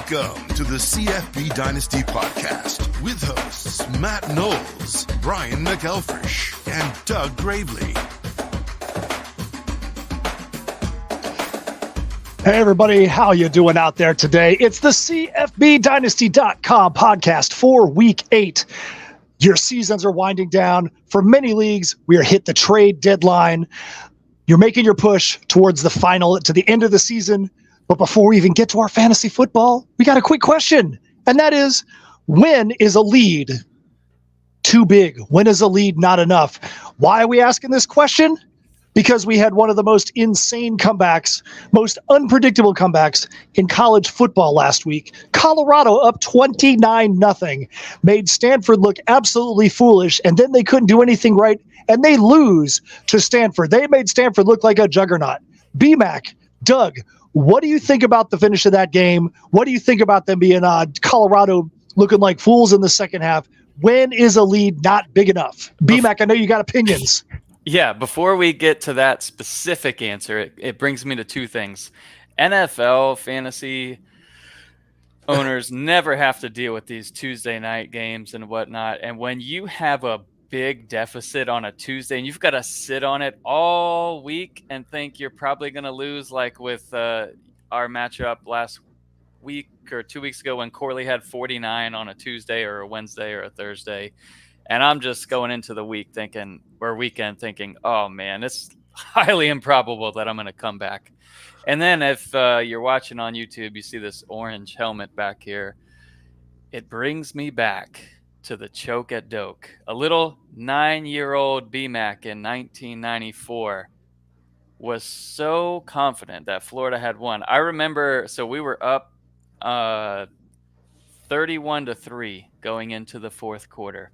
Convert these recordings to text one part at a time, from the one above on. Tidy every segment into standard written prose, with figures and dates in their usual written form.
Welcome to the CFB Dynasty Podcast with hosts Matt Knowles, Brian McElfresh, and Doug Gravely. Hey everybody, how you doing out there today? It's the CFBDynasty.com podcast for Week 8. Your seasons are winding down. For many leagues, we are hit the trade deadline. You're making your push towards the final, to the end of the season. But before we even get to our fantasy football, we got a quick question. And that is, when is a lead too big? When is a lead not enough? Why are we asking this question? Because we had one of the most insane comebacks, most unpredictable comebacks in college football last week. Colorado up 29-0, made Stanford look absolutely foolish, and then they couldn't do anything right, and they lose to Stanford. They made Stanford look like a juggernaut. BMAC, Doug, what do you think about the finish of that game? What do you think about them being Colorado looking like fools in the second half? When is a lead not big enough? BMAC, I know you got opinions. Yeah, before we get to that specific answer, it brings me to two things. NFL fantasy owners never have to deal with these Tuesday night games and whatnot. And when you have a big deficit on a Tuesday and you've got to sit on it all week and think you're probably going to lose, like with our matchup last week or 2 weeks ago when Corley had 49 on a Tuesday or a Wednesday or a Thursday. And I'm just going into the weekend thinking, oh man, it's highly improbable that I'm going to come back. And then if you're watching on YouTube, you see this orange helmet back here. It brings me back to the choke at Doak. A little 9-year-old BMAC in 1994 was so confident that Florida had won. I remember, so we were up 31-3 going into the fourth quarter.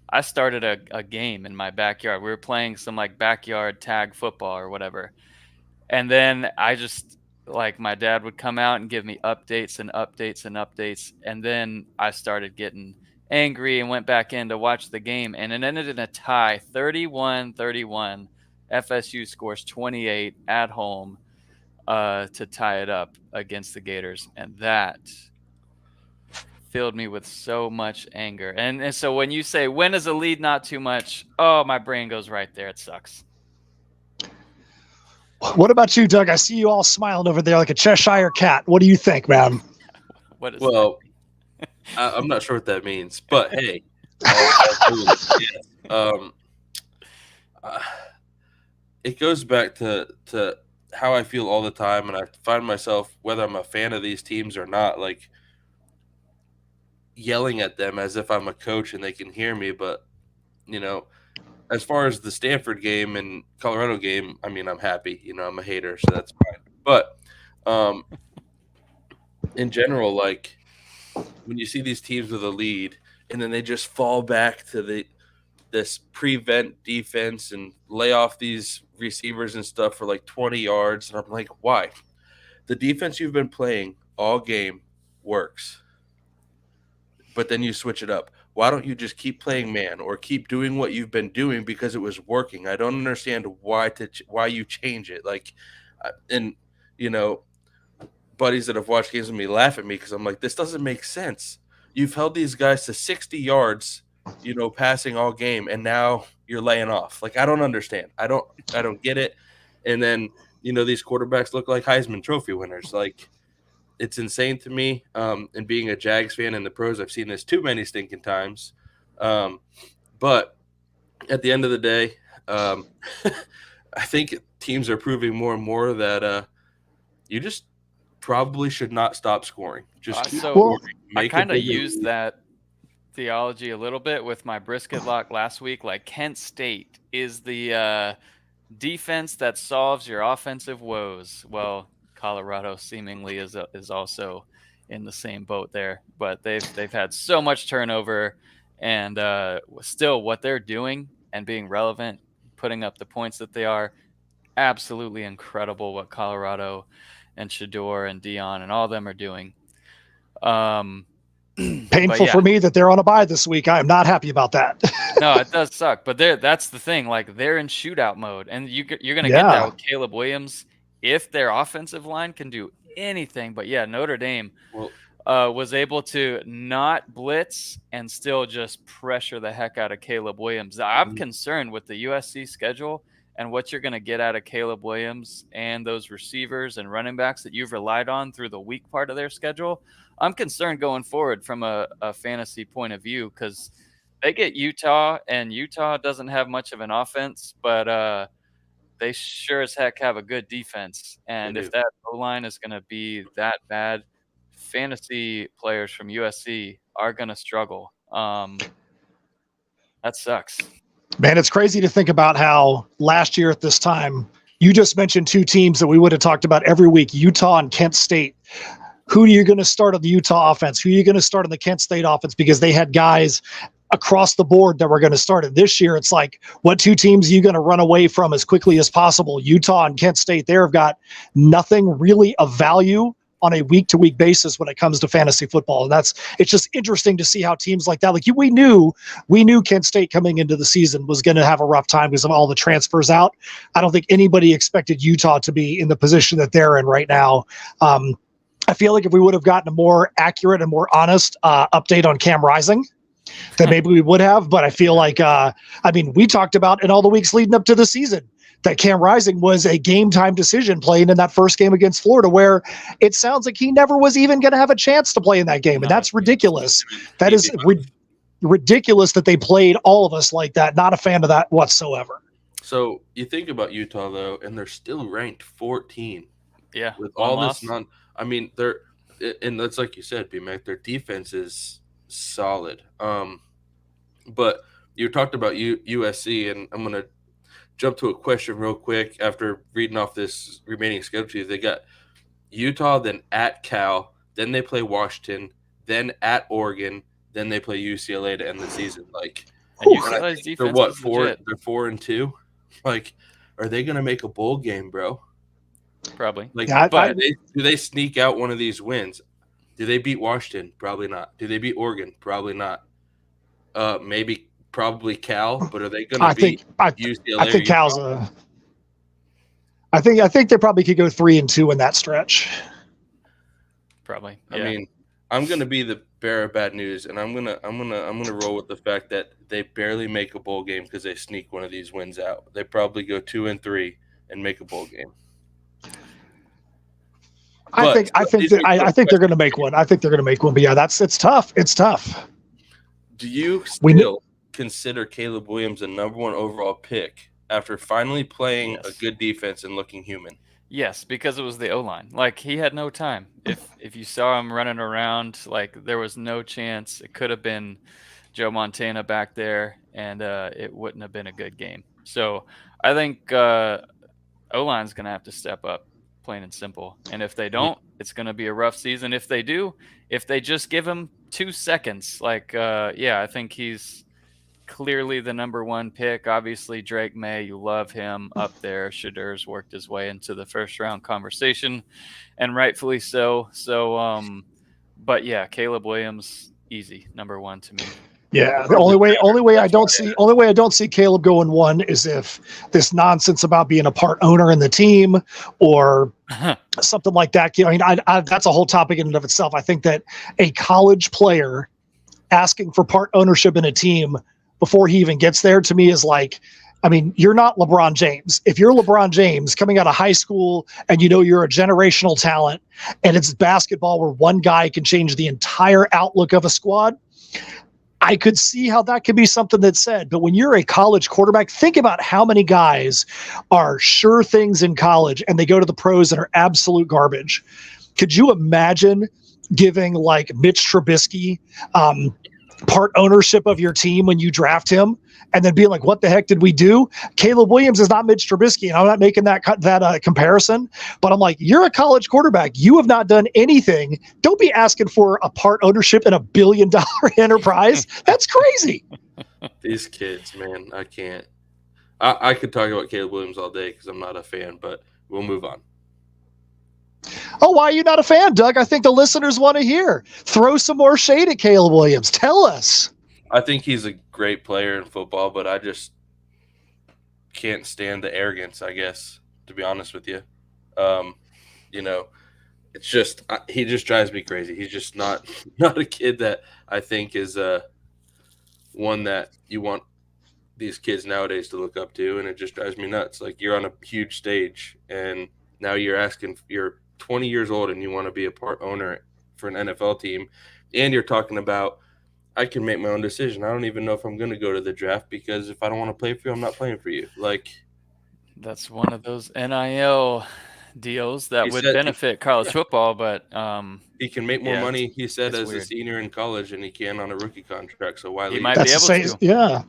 I started a game in my backyard. We were playing some like backyard tag football or whatever. And then I just, like, my dad would come out and give me updates and updates and updates. And then I started getting angry and went back in to watch the game. And it ended in a tie, 31-31. FSU scores 28 at home to tie it up against the Gators. And that filled me with so much anger. And so when you say, when is a lead not too much? Oh, my brain goes right there. It sucks. What about you, Doug? I see you all smiling over there like a Cheshire cat. What do you think, man? What is well, I'm not sure what that means, but hey, it goes back to how I feel all the time, and I find myself, whether I'm a fan of these teams or not, like yelling at them as if I'm a coach and they can hear me. But, you know, as far as the Stanford game and Colorado game, I mean, I'm happy. You know, I'm a hater, so that's fine. But in general, like, when you see these teams with a lead and then they just fall back to this prevent defense and lay off these receivers and stuff for like 20 yards, and I'm like, why? The defense you've been playing all game works. But then you switch it up. Why don't you just keep playing man or keep doing what you've been doing because it was working? I don't understand why you change it. Like, and, you know, buddies that have watched games with me laugh at me because I'm like, this doesn't make sense. You've held these guys to 60 yards, you know, passing all game, and now you're laying off. Like, I don't understand. I don't get it. And then, you know, these quarterbacks look like Heisman Trophy winners. Like, it's insane to me. And being a Jags fan in the pros, I've seen this too many stinking times. But at the end of the day, I think teams are proving more and more that you just probably should not stop scoring. Just keep scoring. I kind of used that theology a little bit with my brisket lock last week. Like, Kent State is the defense that solves your offensive woes. Well, Colorado seemingly is also in the same boat there, but they've had so much turnover, and still what they're doing and being relevant, putting up the points that they are, absolutely incredible what Colorado and Shador and Dion and all of them are doing. Painful for me that they're on a bye this week. I am not happy about that. No, it does suck, but that's the thing. Like, they're in shootout mode, and you're going to get that with Caleb Williams. If their offensive line can do anything. But yeah, Notre Dame Well, was able to not blitz and still just pressure the heck out of Caleb Williams. I'm concerned with the USC schedule and what you're going to get out of Caleb Williams and those receivers and running backs that you've relied on through the weak part of their schedule. I'm concerned going forward from a fantasy point of view because they get Utah, and Utah doesn't have much of an offense, but they sure as heck have a good defense. And if that O-line is going to be that bad, fantasy players from USC are going to struggle. That sucks. Man, it's crazy to think about how last year at this time, you just mentioned two teams that we would have talked about every week, Utah and Kent State. Who are you going to start on the Utah offense? Who are you going to start on the Kent State offense? Because they had guys across the board that were going to start it. This year, it's like, what two teams are you going to run away from as quickly as possible? Utah and Kent State there have got nothing really of value on a week-to-week basis when it comes to fantasy football. And it's just interesting to see how teams like that, we knew Kent State coming into the season was going to have a rough time because of all the transfers out. I don't think anybody expected Utah to be in the position that they're in right now. I feel like if we would have gotten a more accurate and more honest update on Cam Rising, then maybe we would have. But I feel like, we talked about in all the weeks leading up to the season that Cam Rising was a game time decision playing in that first game against Florida, where it sounds like he never was even going to have a chance to play in that game. And that's ridiculous. That is ridiculous that they played all of us like that. Not a fan of that whatsoever. So you think about Utah, though, and they're still ranked 14. Yeah. With all this they're, and that's like you said, B-Mac, their defense is solid. But you talked about USC, and I'm going to jump to a question real quick after reading off this remaining schedule. They got Utah, then at Cal, then they play Washington, then at Oregon, then they play UCLA to end the season. And UCLA's defense they're what, is 4? legit. They're 4-2. Are they going to make a bowl game, bro? Probably. Do they sneak out one of these wins? Do they beat Washington? Probably not. Do they beat Oregon? Probably not. Probably Cal, but are they going to beat UCLA? I think Cal's I think they probably could go 3-2 in that stretch. Probably. Yeah. I mean, I'm going to be the bearer of bad news, and I'm gonna roll with the fact that they barely make a bowl game because they sneak one of these wins out. They probably go 2-3 and make a bowl game. I think they're going to make one. I think they're going to make one. But yeah, it's tough. It's tough. Do you still consider Caleb Williams a number 1 overall pick after finally playing a good defense and looking human? Yes, because it was the O-line. He had no time. If you saw him running around, there was no chance. It could have been Joe Montana back there, and it wouldn't have been a good game. So I think O-line's going to have to step up, plain and simple. And if they don't, it's going to be a rough season. If they do, if they just give him 2 seconds, I think he's clearly the number 1 pick. Obviously, Drake May, you love him up there. Shadur's worked his way into the first round conversation, and rightfully so. So, but yeah, Caleb Williams, easy number 1 to me. Yeah, the only way I don't see Caleb going 1 is if this nonsense about being a part owner in the team or something like that. That's a whole topic in and of itself. I think that a college player asking for part ownership in a team before he even gets there, to me, is you're not LeBron James. If you're LeBron James coming out of high school and you're a generational talent and it's basketball where one guy can change the entire outlook of a squad, I could see how that could be something that's said. But when you're a college quarterback, think about how many guys are sure things in college and they go to the pros and are absolute garbage. Could you imagine giving Mitch Trubisky part ownership of your team when you draft him and then being like, what the heck did we do? Caleb Williams is not Mitch Trubisky, and I'm not making that comparison, but I'm like, you're a college quarterback. You have not done anything. Don't be asking for a part ownership in $1 billion enterprise. That's crazy. These kids, man, I can't. I could talk about Caleb Williams all day because I'm not a fan, but we'll move on. Oh, why are you not a fan, Doug? I think the listeners want to hear. Throw some more shade at Caleb Williams. Tell us. I think he's a great player in football, but I just can't stand the arrogance, I guess, to be honest with you. it's just he just drives me crazy. He's just not a kid that I think is one that you want these kids nowadays to look up to, and it just drives me nuts. Like, you're on a huge stage, and now you're 20 years old and you want to be a part owner for an NFL team, and you're talking about, I can make my own decision. I don't even know if I'm going to go to the draft, because if I don't want to play for you, I'm not playing for you. Like, that's one of those NIL deals that would benefit college football, but he can make more money, he said, as a senior in college than he can on a rookie contract. So why he might be able to? Yeah.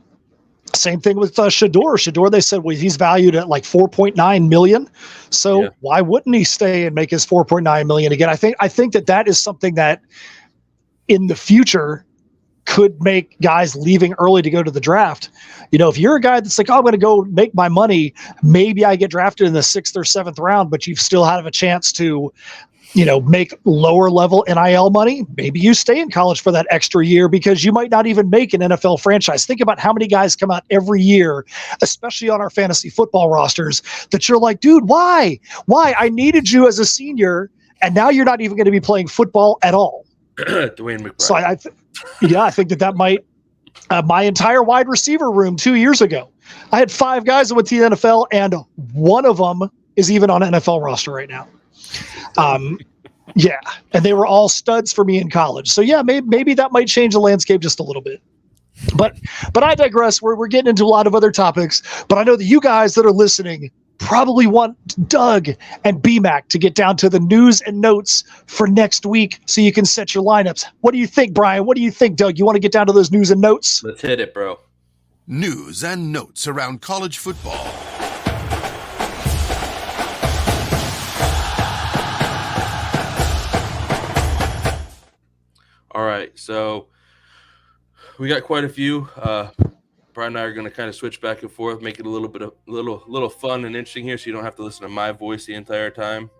Same thing with Shador. Shador, they said, well, he's valued at like $4.9 million. So why wouldn't he stay and make his $4.9 million again? I think that is something that in the future could make guys leaving early to go to the draft. You know, if you're a guy that's like, oh, I'm going to go make my money, maybe I get drafted in the 6th or 7th round, but you've still had a chance to, you know, make lower level NIL money. Maybe you stay in college for that extra year, because you might not even make an NFL franchise. Think about how many guys come out every year, especially on our fantasy football rosters, that you're like, dude, why? I needed you as a senior, and now you're not even going to be playing football at all. Dwayne McBride. So I think that might my entire wide receiver room 2 years ago, I had 5 guys that went to the NFL, and one of them is even on an NFL roster right now. Yeah, and they were all studs for me in college. So yeah, maybe that might change the landscape just a little bit. But I digress. We're getting into a lot of other topics, but I know that you guys that are listening probably want Doug and BMAC to get down to the news and notes for next week so you can set your lineups. What do you think, Brian? What do you think, Doug? You want to get down to those news and notes? Let's hit it, bro. News and notes around college football. All right, so we got quite a few. Brian and I are going to kind of switch back and forth, make it a little fun and interesting here, so you don't have to listen to my voice the entire time,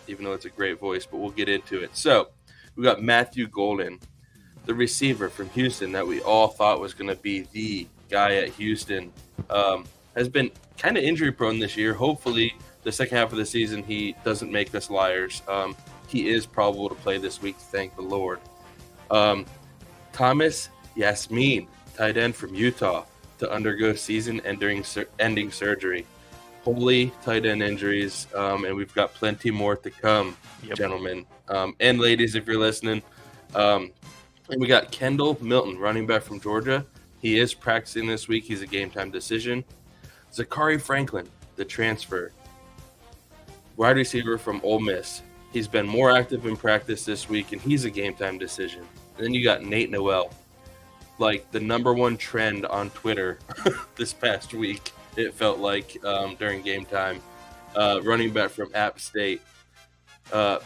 even though it's a great voice, but we'll get into it. So we got Matthew Golden, the receiver from Houston that we all thought was going to be the guy at Houston, has been kind of injury prone this year. Hopefully the second half of the season he doesn't make us liars. He is probable to play this week, thank the Lord. Thomas Yasmin, tight end from Utah, to undergo season-ending surgery. Holy tight end injuries, and we've got plenty more to come, gentlemen. And ladies, if you're listening. And we got Kendall Milton, running back from Georgia. He is practicing this week. He's a game-time decision. Zachary Franklin, the transfer. Wide receiver from Ole Miss. He's been more active in practice this week, and he's a game-time decision. And then you got Nate Noel, like the number one trend on Twitter this past week, it felt like, during game time. Running back from App State.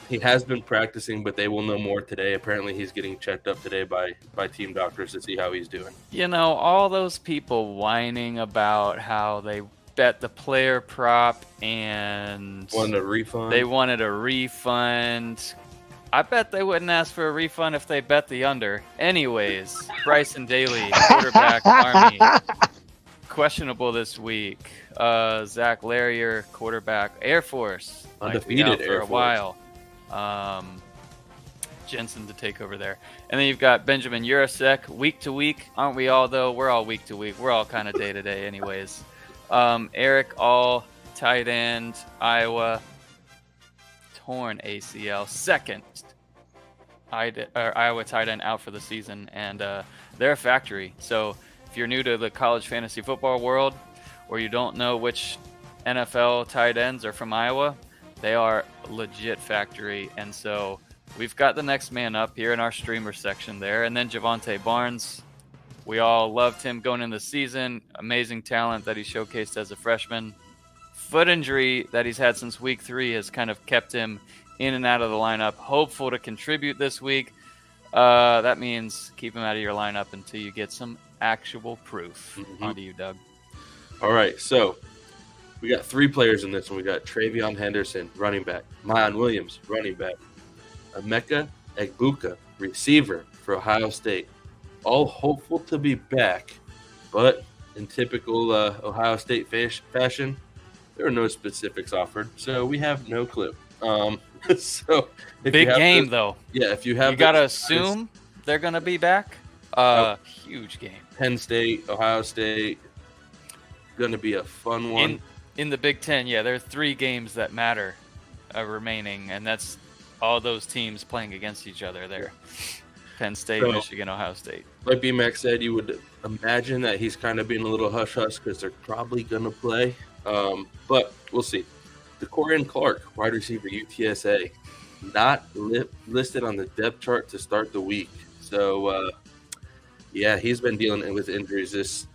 He has been practicing, but they will know more today. Apparently he's getting checked up today by team doctors to see how he's doing. You know, all those people whining about how they bet the player prop and wanted a refund. They wanted a refund. I bet they wouldn't ask for a refund if they bet the under. Anyways, Bryson Daly, quarterback, Army, questionable this week. Zach Larrier, quarterback, Air Force, undefeated for a while. Jensen to take over there. And then you've got Benjamin Urasek, week to week. Aren't we all, though? We're all week to week. We're all kind of day to day anyways. Eric All, tight end, Iowa, torn ACL, second Iowa tight end out for the season, and they're a factory. So if you're new to the college fantasy football world, or you don't know which NFL tight ends are from Iowa, they are a legit factory. And so we've got the next man up here in our streamer section there, and then Javonte Barnes. We all loved him going into the season. Amazing talent that he showcased as a freshman. Foot injury that he's had since week 3 has kind of kept him in and out of the lineup. Hopeful to contribute this week. That means keep him out of your lineup until you get some actual proof. On to you, Doug. All right, so we got 3 players in this one. We got Travion Henderson, running back. Mayan Williams, running back. Emeka Egbuka, receiver for Ohio State. All hopeful to be back, but in typical Ohio State fashion, there are no specifics offered, so we have no clue. So big game though. Yeah, if you have, you gotta assume they're gonna be back. Huge game. Penn State, Ohio State, gonna be a fun one. In the Big Ten, yeah, there are 3 games that matter remaining, and that's all those teams playing against each other there. Penn State, Michigan, Ohio State. Like B-Max said, you would imagine that he's kind of being a little hush-hush because they're probably going to play. But we'll see. DeCorian Clark, wide receiver, UTSA, not listed on the depth chart to start the week. So, yeah, he's been dealing with injuries this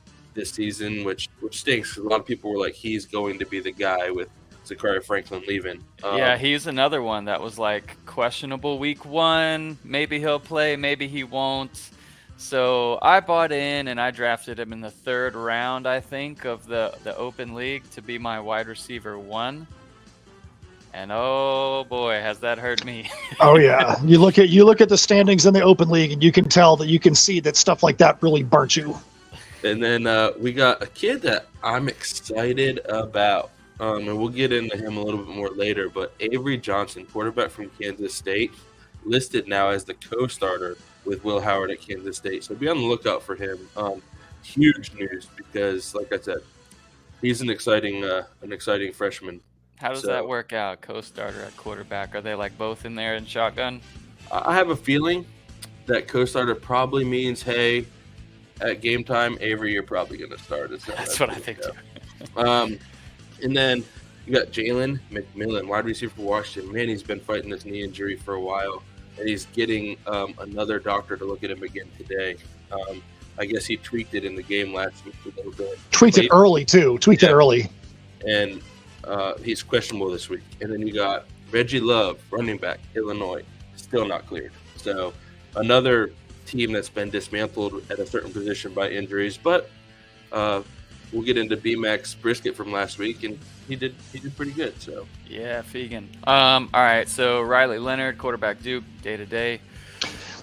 season, which stinks. A lot of people were like, he's going to be the guy with Zachariah Franklin leaving. Yeah, he's another one that was like questionable week 1. Maybe he'll play, maybe he won't. So I bought in and I drafted him in the 3rd round, I think, of the open league to be my wide receiver 1. And oh boy, has that hurt me. Oh yeah, you look at the standings in the open league, and you can tell that you can see that stuff like that really burnt you. And then we got a kid that I'm excited about. And we'll get into him a little bit more later, but Avery Johnson, quarterback from Kansas State, listed now as the co-starter with Will Howard at Kansas State. So be on the lookout for him. Huge news because, like I said, he's an exciting freshman. How does that work out, co-starter at quarterback? Are they like both in there in shotgun? I have a feeling that co-starter probably means, hey, at game time, Avery, you're probably going to start. That's what I think too. And then you got Jalen McMillan, wide receiver for Washington. Man, he's been fighting this knee injury for a while, and he's getting another doctor to look at him again today. I guess he tweaked it in the game last week a little bit. Tweaked it early, too. Tweaked it early. And he's questionable this week. And then you got Reggie Love, running back, Illinois, still not cleared. So another team that's been dismantled at a certain position by injuries, but we'll get into B-Max Brisket from last week, and he did pretty good. So yeah, Fegan. All right, so Riley Leonard, quarterback Duke, day to day.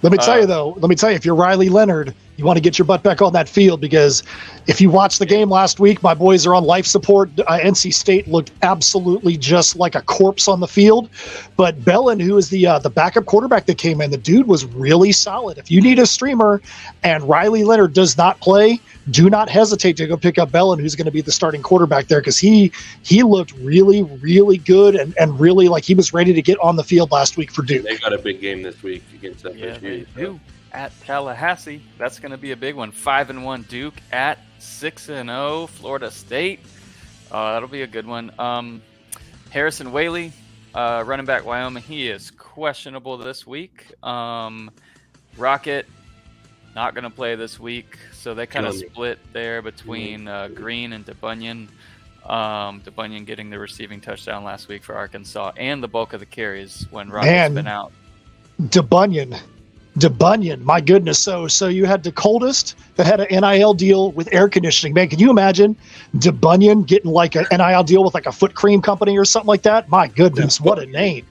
Let me tell you, if you're Riley Leonard, you want to get your butt back on that field, because if you watched the game last week, my boys are on life support. NC State looked absolutely just like a corpse on the field. But Bellin, who is the backup quarterback that came in, the dude was really solid. If you need a streamer and Riley Leonard does not play, do not hesitate to go pick up Bellin, who's going to be the starting quarterback there, because he looked really, really good and really like he was ready to get on the field last week for Duke. They got a big game this week against FSU. Yeah, they do. At Tallahassee. That's going to be a big one. 5-1 Duke at 6-0 Florida State. That'll be a good one. Harrison Whaley, running back Wyoming. He is questionable this week. Rocket, not going to play this week. So they kind of split there between Green and DeBunyan. DeBunyan getting the receiving touchdown last week for Arkansas and the bulk of the carries when Rocket's been out. DeBunyan, my goodness. So you had the coldest that had an NIL deal with air conditioning. Man, can you imagine DeBunyan getting like an NIL deal with like a foot cream company or something like that? My goodness, what a name.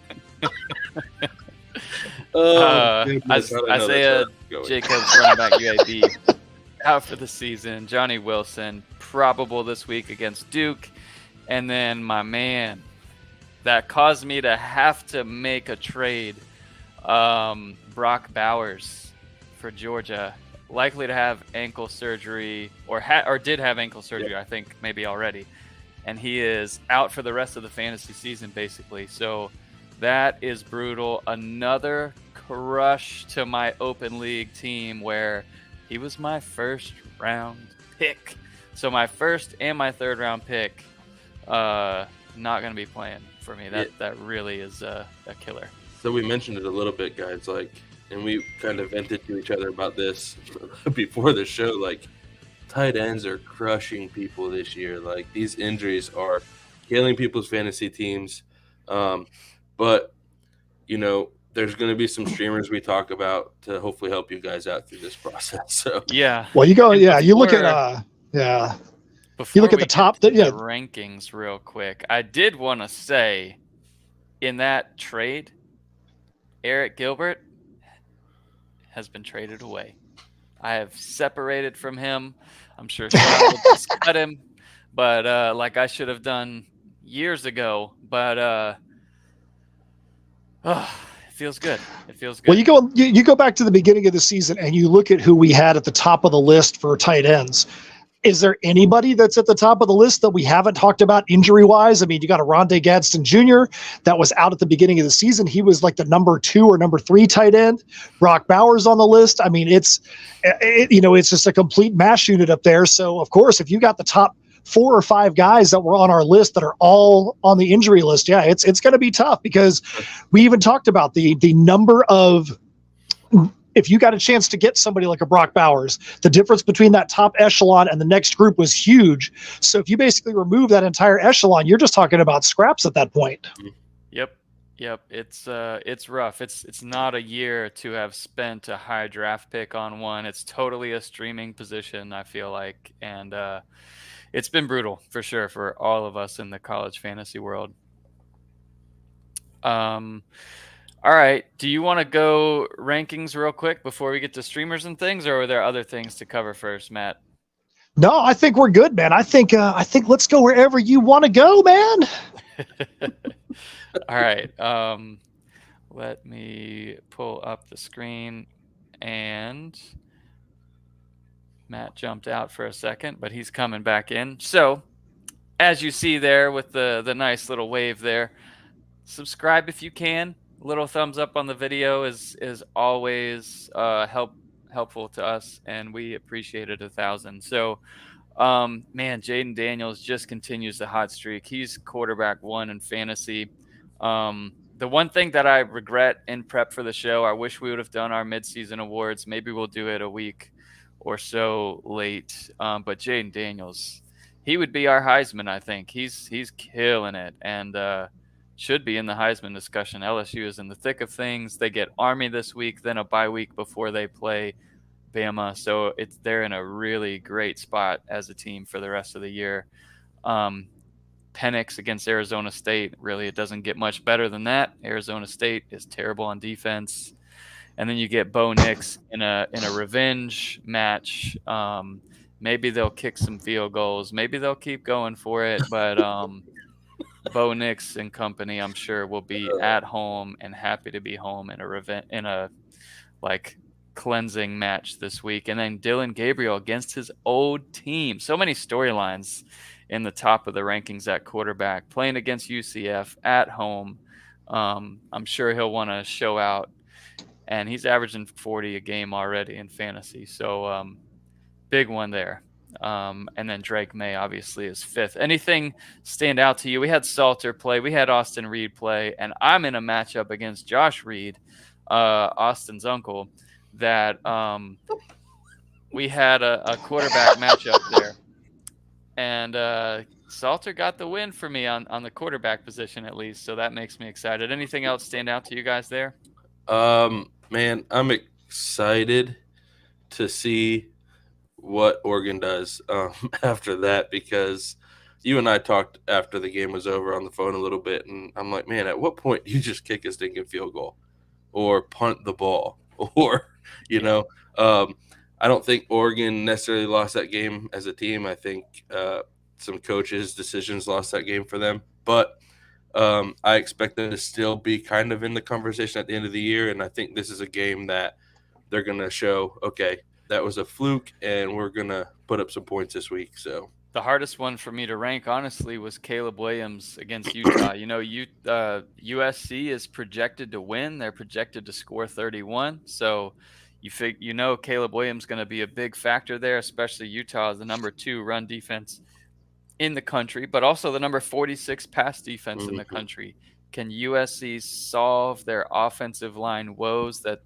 Isaiah Jacobs, running back UAB, out for the season. Johnny Wilson, probable this week against Duke. And then my man, that caused me to have to make a trade, Brock Bowers for Georgia, likely to have ankle surgery or did have ankle surgery, I think maybe already. And he is out for the rest of the fantasy season, basically. So that is brutal. Another crush to my open league team where he was my first round pick. So my first and my third round pick, not going to be playing for me. That really is a killer. So we mentioned it a little bit, guys, and we kind of vented to each other about this before the show. Like, tight ends are crushing people this year. Like, these injuries are killing people's fantasy teams. But, there's going to be some streamers we talk about to hopefully help you guys out through this process. So yeah. Well, you look at you look at the top. The rankings real quick. I did want to say, in that trade, Eric Gilbert has been traded away. I have separated from him. I'm sure Sean will just cut him, but like I should have done years ago. But It feels good. It feels good. Well, you go back to the beginning of the season and you look at who we had at the top of the list for tight ends. Is there anybody that's at the top of the list that we haven't talked about injury-wise? I mean, you got a Rondé Gadsden Jr. that was out at the beginning of the season. He was like the number 2 or number 3 tight end. Brock Bowers on the list. I mean, it's just a complete mash unit up there. So, of course, if you got the top 4 or 5 guys that were on our list that are all on the injury list, yeah, it's going to be tough because we even talked about the number of – if you got a chance to get somebody like a Brock Bowers, the difference between that top echelon and the next group was huge. So if you basically remove that entire echelon, you're just talking about scraps at that point. Yep. It's rough. It's not a year to have spent a high draft pick on one. It's totally a streaming position, I feel like. And it's been brutal for sure for all of us in the college fantasy world. All right. Do you want to go rankings real quick before we get to streamers and things, or are there other things to cover first, Matt? No, I think we're good, man. I think let's go wherever you want to go, man. All right. Let me pull up the screen, and Matt jumped out for a second, but he's coming back in. So, as you see there with the nice little wave there, subscribe if you can. Little thumbs up on the video is always helpful to us, and we appreciate it 1,000. So, man, Jaden Daniels just continues the hot streak. He's quarterback 1 in fantasy. The one thing that I regret in prep for the show, I wish we would have done our midseason awards. Maybe we'll do it a week or so late. But Jaden Daniels, he would be our Heisman, I think. He's killing it, and should be in the Heisman discussion. LSU is in the thick of things. They get Army this week, then a bye week before they play Bama. So they're in a really great spot as a team for the rest of the year. Penix against Arizona State. Really, it doesn't get much better than that. Arizona State is terrible on defense. And then you get Bo Nix in a revenge match. Maybe they'll kick some field goals. Maybe they'll keep going for it. But Bo Nix and company, I'm sure, will be at home and happy to be home in a cleansing match this week. And then Dylan Gabriel against his old team. So many storylines in the top of the rankings at quarterback, playing against UCF at home. I'm sure he'll want to show out, and he's averaging 40 a game already in fantasy. So big one there. And then Drake May obviously is 5th. Anything stand out to you? We had Salter play. We had Austin Reed play. And I'm in a matchup against Josh Reed, Austin's uncle, that we had a quarterback matchup there. And Salter got the win for me on the quarterback position at least. So that makes me excited. Anything else stand out to you guys there? Man, I'm excited to see what Oregon does after that, because you and I talked after the game was over on the phone a little bit, and I'm like, man, at what point do you just kick a stinking field goal or punt the ball or, I don't think Oregon necessarily lost that game as a team. I think some coaches' decisions lost that game for them, but I expect them to still be kind of in the conversation at the end of the year, and I think this is a game that they're going to show, okay, that was a fluke, and we're going to put up some points this week. So the hardest one for me to rank, honestly, was Caleb Williams against Utah. USC is projected to win. They're projected to score 31. So Caleb Williams is going to be a big factor there, especially Utah is the number 2 run defense in the country, but also the number 46 pass defense in the country. Can USC solve their offensive line woes that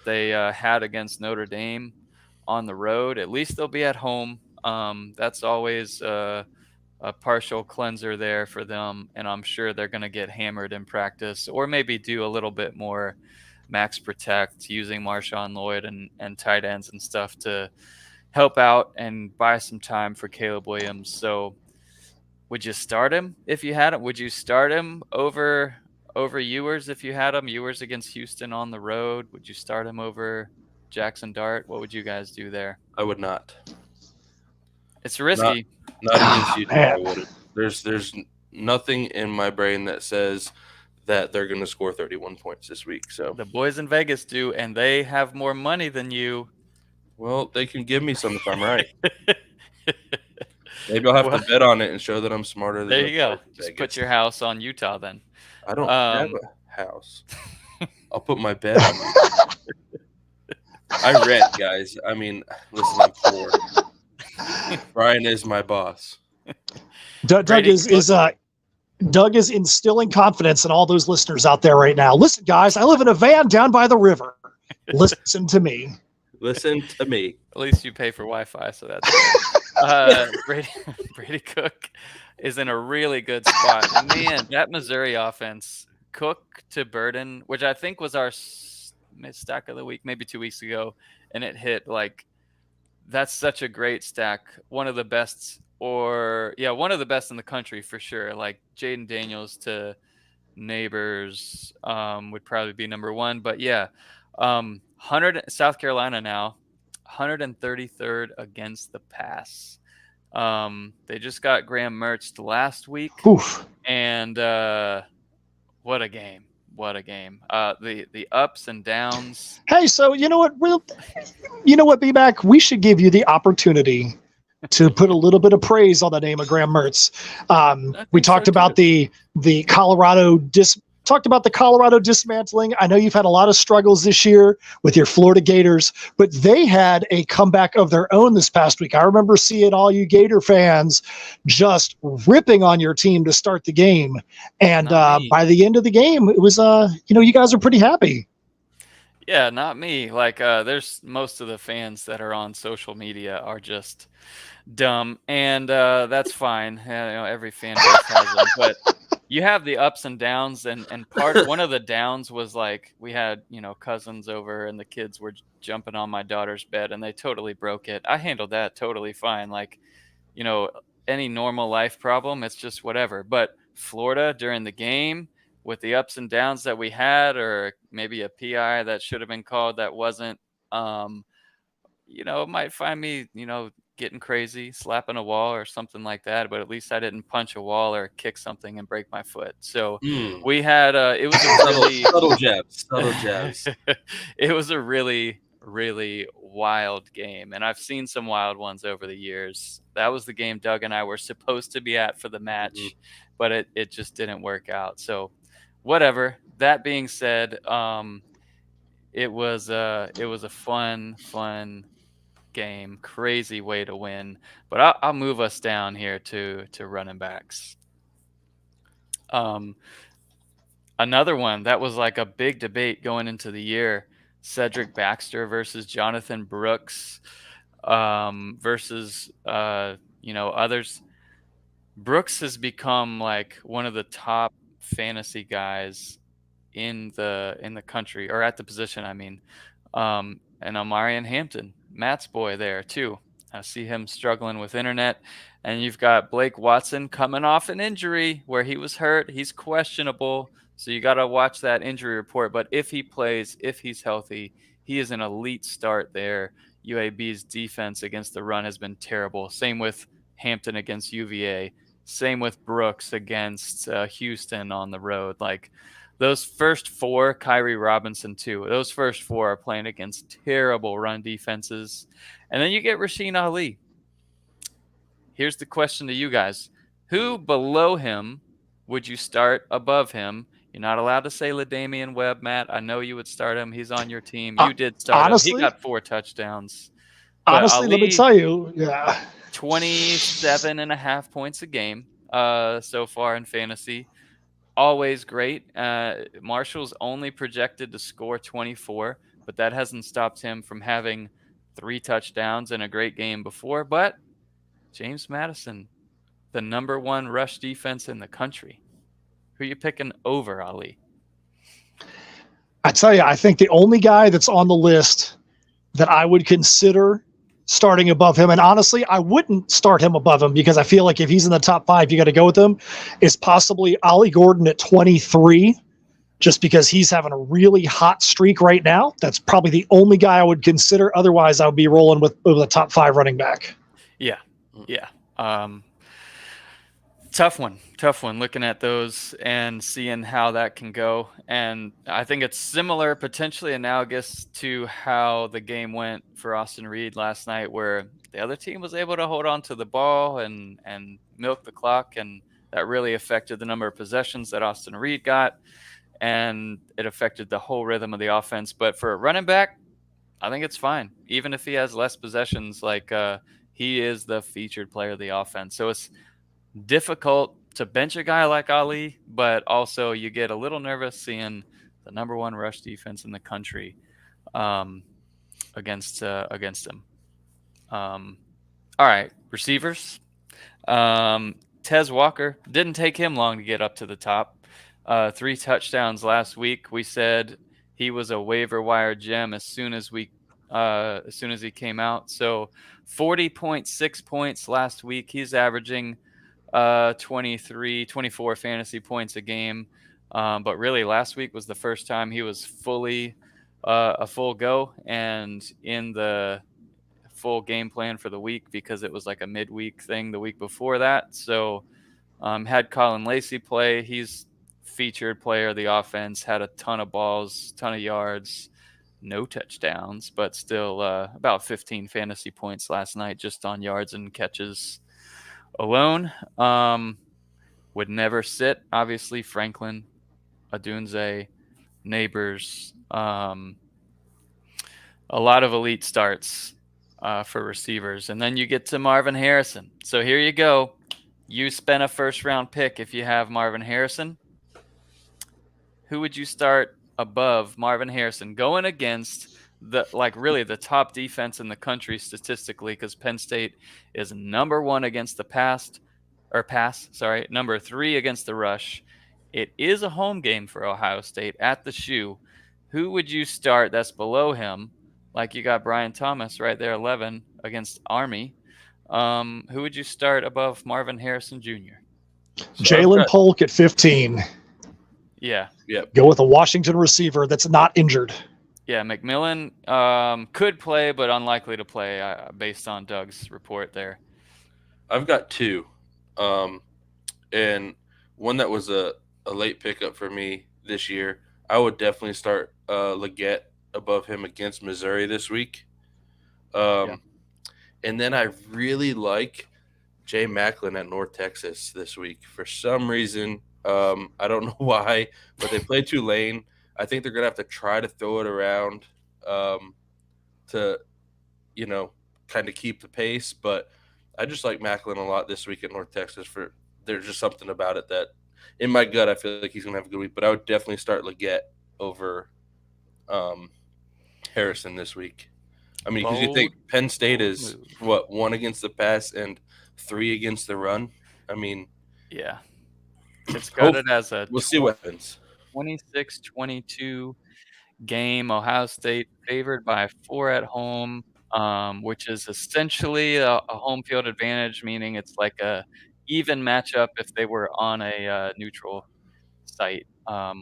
they had against Notre Dame on the road? At least they'll be at home. That's always a partial cleanser there for them, and I'm sure they're going to get hammered in practice, or maybe do a little bit more max protect using Marshawn Lloyd and tight ends and stuff to help out and buy some time for Caleb Williams. So would you start him if you had him? Would you start him over Ewers if you had him? Ewers against Houston on the road. Would you start him over Jackson Dart? What would you guys do there? I would not. It's risky. Not against Utah. I wouldn't. There's nothing in my brain that says that they're going to score 31 points this week. So The boys in Vegas do, and they have more money than you. well, they can give me some if I'm right. Maybe I'll have to bet on it and show that I'm smarter than There you go. Vegas. Just put your house on Utah then. I don't have a house. I'll put my bet on it. I rent, guys. I mean, listen, I'm poor. Brian is my boss. Doug is instilling confidence in all those listeners out there right now. Listen, guys, I live in a van down by the river. Listen to me. Listen to me. At least you pay for Wi-Fi, so that's Brady Cook is in a really good spot. Man, that Missouri offense, Cook to Burden, which I think was our stack of the week, maybe 2 weeks ago, and it hit like that's such a great stack. One of the best one of the best in the country for sure. Like Jaden Daniels to Neighbors would probably be number one. But yeah, 100 South Carolina now, 133rd against the pass. They just got Graham Mertz last week. Oof. And what a game. What a game. The ups and downs. Hey, so you know what, B-Mac? We should give you the opportunity to put a little bit of praise on the name of Graham Mertz. We talked about the Colorado dismantling. I know you've had a lot of struggles this year with your Florida Gators, but they had a comeback of their own this past week. I remember seeing all you Gator fans just ripping on your team to start the game. And by the end of the game, it was, you guys are pretty happy. Yeah, not me. Like, there's most of the fans that are on social media are just dumb, and that's fine. Every fan base has them, but you have the ups and downs, and one of the downs was like we had cousins over, and the kids were jumping on my daughter's bed, and they totally broke it. I handled that totally fine. Like, any normal life problem, it's just whatever. But Florida during the game, with the ups and downs that we had, or maybe a PI that should have been called that wasn't, it might find me, getting crazy, slapping a wall or something like that. But at least I didn't punch a wall or kick something and break my foot. So we had, it was a really subtle jabs. It was a really, really wild game. And I've seen some wild ones over the years. That was the game Doug and I were supposed to be at for the match, but it just didn't work out. So whatever. That being said, it was a fun game, crazy way to win. But I'll move us down here to running backs. Another one that was like a big debate going into the year: Cedric Baxter versus Jonathan Brooks versus others. Brooks has become like one of the top fantasy guys in the country, or at the position, I mean. And Omarion Hampton, Matt's boy there too. I see him struggling with internet. And you've got Blake Watson coming off an injury where he was hurt. He's questionable. So you got to watch that injury report. But if he plays, if he's healthy, he is an elite start there. UAB's defense against the run has been terrible. Same with Hampton against UVA. Same with Brooks against Houston on the road. Like, those first four, Kyrie Robinson too, those first four are playing against terrible run defenses. And then you get Rasheen Ali. Here's the question to you guys. Who below him would you start above him? You're not allowed to say LaDamian Webb, Matt. I know you would start him. He's on your team. You did start him. He got 4 touchdowns. Honestly, let me tell you, 27.5 points a game so far in fantasy. Always great. Marshall's only projected to score 24, but that hasn't stopped him from having 3 touchdowns and a great game before. But James Madison, the number 1 rush defense in the country. Who are you picking over, Ali? I tell you, I think the only guy that's on the list that I would consider starting above him, and honestly, I wouldn't start him above him because I feel like if he's in the top 5, you got to go with him, is possibly Ollie Gordon at 23, just because he's having a really hot streak right now. That's probably the only guy I would consider. Otherwise, I would be rolling with a top 5 running back. Yeah. Tough one. Looking at those and seeing how that can go. And I think it's similar, potentially analogous to how the game went for Austin Reed last night, where the other team was able to hold on to the ball and milk the clock. And that really affected the number of possessions that Austin Reed got. And it affected the whole rhythm of the offense. But for a running back, I think it's fine. Even if he has less possessions, he is the featured player of the offense. So it's difficult to bench a guy like Ali, but also you get a little nervous seeing the number one rush defense in the country against him. All right, receivers. Tez Walker, didn't take him long to get up to the top. 3 touchdowns last week. We said he was a waiver wire gem as soon as he came out. So 40.6 points last week. He's averaging 24 fantasy points a game. But really last week was the first time he was fully a full go and in the full game plan for the week, because it was like a midweek thing the week before that. So had Colin Lacey play. He's featured player of the offense, had a ton of balls, ton of yards, no touchdowns, but still about 15 fantasy points last night just on yards and catches alone. Would never sit, obviously. Franklin, Adunze, Neighbors, a lot of elite starts for receivers. And then you get to Marvin Harrison. So here you go. You spent a first-round pick if you have Marvin Harrison. Who would you start above Marvin Harrison going against really the top defense in the country statistically, because Penn State is number 1 against the pass, number 3 against the rush. It is a home game for Ohio State at the Shoe. Who would you start that's below him? Like you got Brian Thomas right there, 11 against Army. Who would you start above Marvin Harrison Jr.? So Jalen Polk at 15. Yeah. Yep. Go with a Washington receiver that's not injured. Yeah, McMillan could play, but unlikely to play based on Doug's report there. I've got 2. And one that was a late pickup for me this year. I would definitely start Leggett above him against Missouri this week. And then I really like Jay Macklin at North Texas this week. For some reason, I don't know why, but they play Tulane. I think they're going to have to try to throw it around to, kind of keep the pace. But I just like Macklin a lot this week at North Texas. There's just something about it that, in my gut, I feel like he's going to have a good week. But I would definitely start Leggett over Harrison this week. I mean, because you think Penn State is, 1 against the pass and 3 against the run? I mean, yeah. It's got it as we'll see what happens. 26-22 game. Ohio State favored by 4 at home, which is essentially a home field advantage, meaning it's like a even matchup if they were on a neutral site,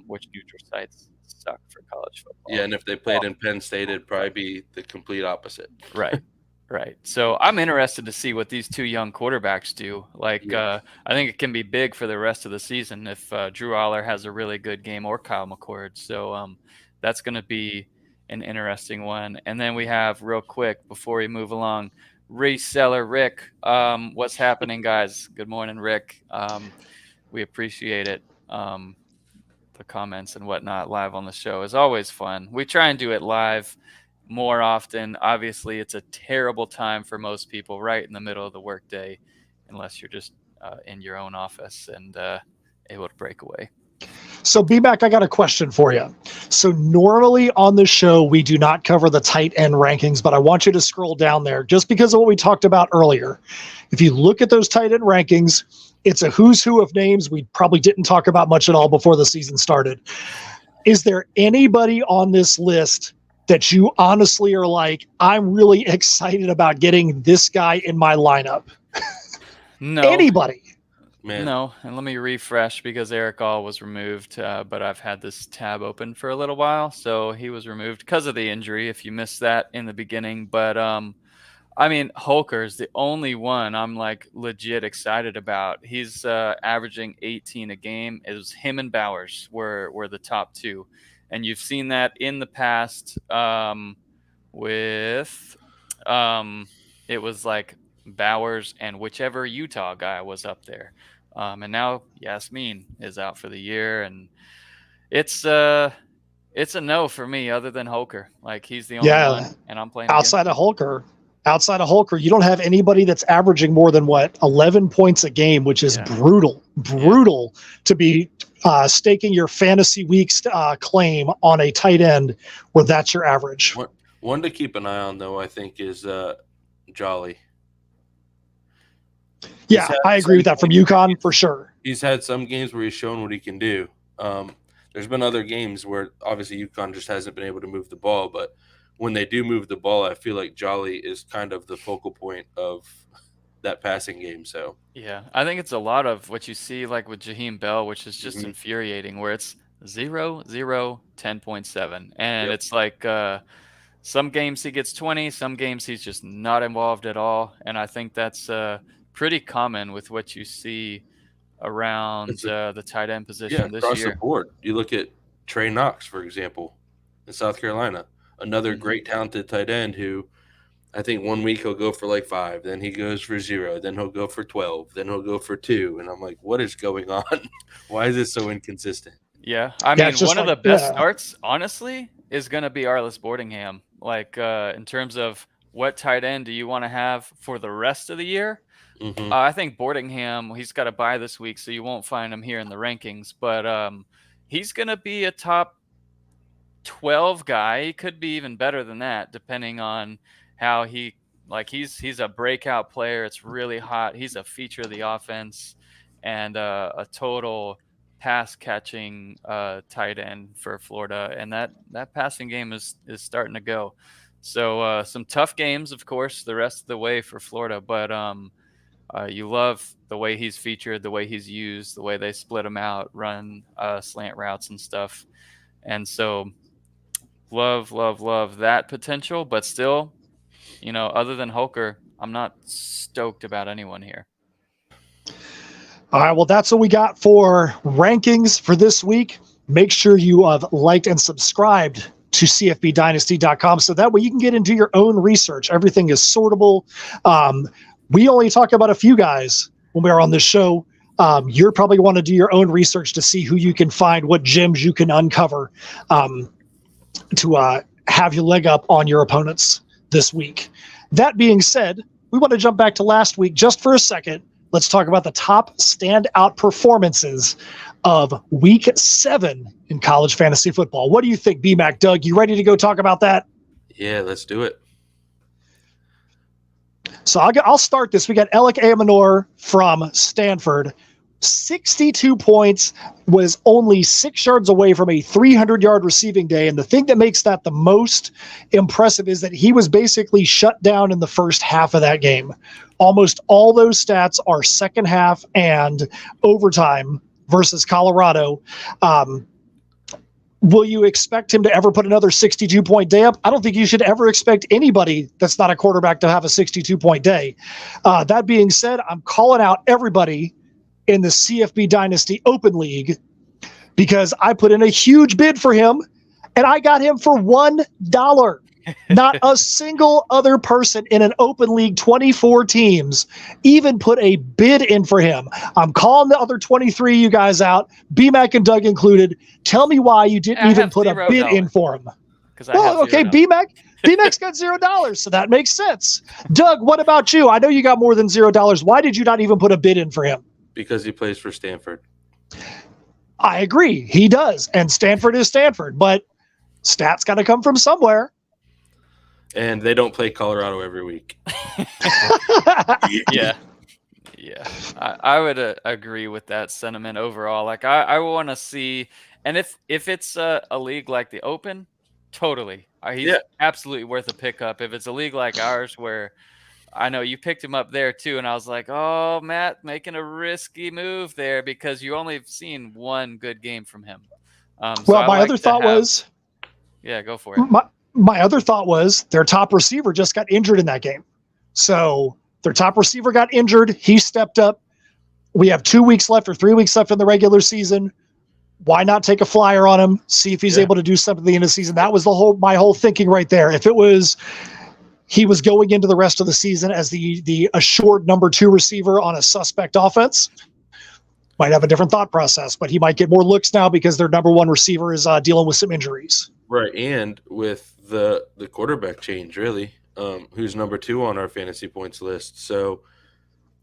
which neutral sites suck for college football. Yeah, and if they played in Penn State, it'd probably be the complete opposite. Right. Right. So I'm interested to see what these 2 young quarterbacks do. I think it can be big for the rest of the season if Drew Aller has a really good game, or Kyle McCord. So that's going to be an interesting one. And then we have, real quick before we move along, reseller Rick. What's happening, guys? Good morning, Rick. We appreciate it. The comments and whatnot live on the show is always fun. We try and do it live more often. Obviously, it's a terrible time for most people right in the middle of the workday, unless you're just in your own office and able to break away. So, B-Mac, I got a question for you. So normally on the show, we do not cover the tight end rankings, but I want you to scroll down there just because of what we talked about earlier. If you look at those tight end rankings, it's a who's who of names we probably didn't talk about much at all before the season started. Is there anybody on this list that you honestly are like, I'm really excited about getting this guy in my lineup? No. Anybody? Man. No, and let me refresh because Eric All was removed, but I've had this tab open for a little while, so he was removed because of the injury, if you missed that in the beginning. But I mean, Holker's the only one I'm like legit excited about. He's averaging 18 a game. It was him and Bowers were the top two, and you've seen that in the past with it was like Bowers and whichever Utah guy was up there, and now Yasmin is out for the year, and it's a no for me. Other than Holker, like he's the only one, and I'm playing outside of Holker. Outside of Holker, you don't have anybody that's averaging more than 11 points a game, which is brutal to be staking your fantasy weeks claim on a tight end where that's your average. One to keep an eye on, though, I think, is Jolly. Yeah, I agree with that from UConn for sure. He's had some games where he's shown what he can do. There's been other games where obviously UConn just hasn't been able to move the ball, but when they do move the ball, I feel like Jolly is kind of the focal point of that passing game. So yeah, I think it's a lot of what you see like with Jaheim Bell, which is just infuriating, where it's 0, 0, 10.7. And it's like some games he gets 20, some games he's just not involved at all. And I think that's pretty common with what you see around the tight end position this year. Across the board. You look at Trey Knox, for example, in South Carolina. Another great talented tight end who I think 1 week he'll go for like 5, then he goes for 0, then he'll go for 12, then he'll go for 2. And I'm like, what is going on? Why is this so inconsistent? Yeah. I mean, one of the best starts, honestly, is going to be Arliss Boardingham. Like in terms of what tight end do you want to have for the rest of the year? I think Boardingham, he's got a bye this week, so you won't find him here in the rankings. But he's going to be a top 12 guy. He could be even better than that, depending on how he's a breakout player. It's really hot. He's a feature of the offense and a total pass catching tight end for Florida. And that passing game is starting to go. So some tough games, of course, the rest of the way for Florida. But you love the way he's featured, the way he's used, the way they split him out, run slant routes and stuff. And so love that potential, but still, other than Holker, I'm not stoked about anyone here. All right, well, that's what we got for rankings for this week. Make sure you have liked and subscribed to cfbdynasty.com so that way you can get into your own research. Everything is sortable. We only talk about a few guys when we are on this show. You're probably want to do your own research to see who you can find, what gems you can uncover to have you leg up on your opponents this week. That being said, we want to jump back to last week just for a second. Let's talk about the top standout performances of week 7 in college fantasy football. What do you think, BMAC? Doug, you ready to go talk about that? Yeah, let's do it. So I'll start this. We got Alec Amanor from Stanford. 62 points, was only 6 yards away from a 300-yard receiving day. And the thing that makes that the most impressive is that he was basically shut down in the first half of that game. Almost all those stats are second half and overtime versus Colorado. Will you expect him to ever put another 62-point day up? I don't think you should ever expect anybody that's not a quarterback to have a 62-point day. That being said, I'm calling out everybody in the CFB Dynasty Open League because I put in a huge bid for him and I got him for $1. Not a single other person in an Open League, 24 teams, even put a bid in for him. I'm calling the other 23 you guys out, BMAC and Doug included. Tell me why you didn't even put a bid in for him. Well, okay, BMAC's got $0, so that makes sense. Doug, what about you? I know you got more than $0. Why did you not even put a bid in for him? Because he plays for Stanford. I agree. He does. And Stanford is Stanford. But stats got to come from somewhere. And they don't play Colorado every week. Yeah. I would agree with that sentiment overall. Like, I want to see – and if it's a league like the Open, totally. He's absolutely worth a pickup. If it's a league like ours where – I know you picked him up there too, and I was like, "Oh, Matt, making a risky move there because you only have seen one good game from him." Well, my other thought was, yeah, go for it. My other thought was their top receiver just got injured in that game, So their top receiver got injured. He stepped up. We have 2 weeks left or 3 weeks left in the regular season. Why not take a flyer on him? See if he's able to do something at the end of the season. That was my whole thinking right there. If it was he was going into the rest of the season as the assured number 2 receiver on a suspect offense, might have a different thought process, but he might get more looks now because their number 1 receiver is dealing with some injuries. Right, and with the quarterback change, really, who's number 2 on our fantasy points list. So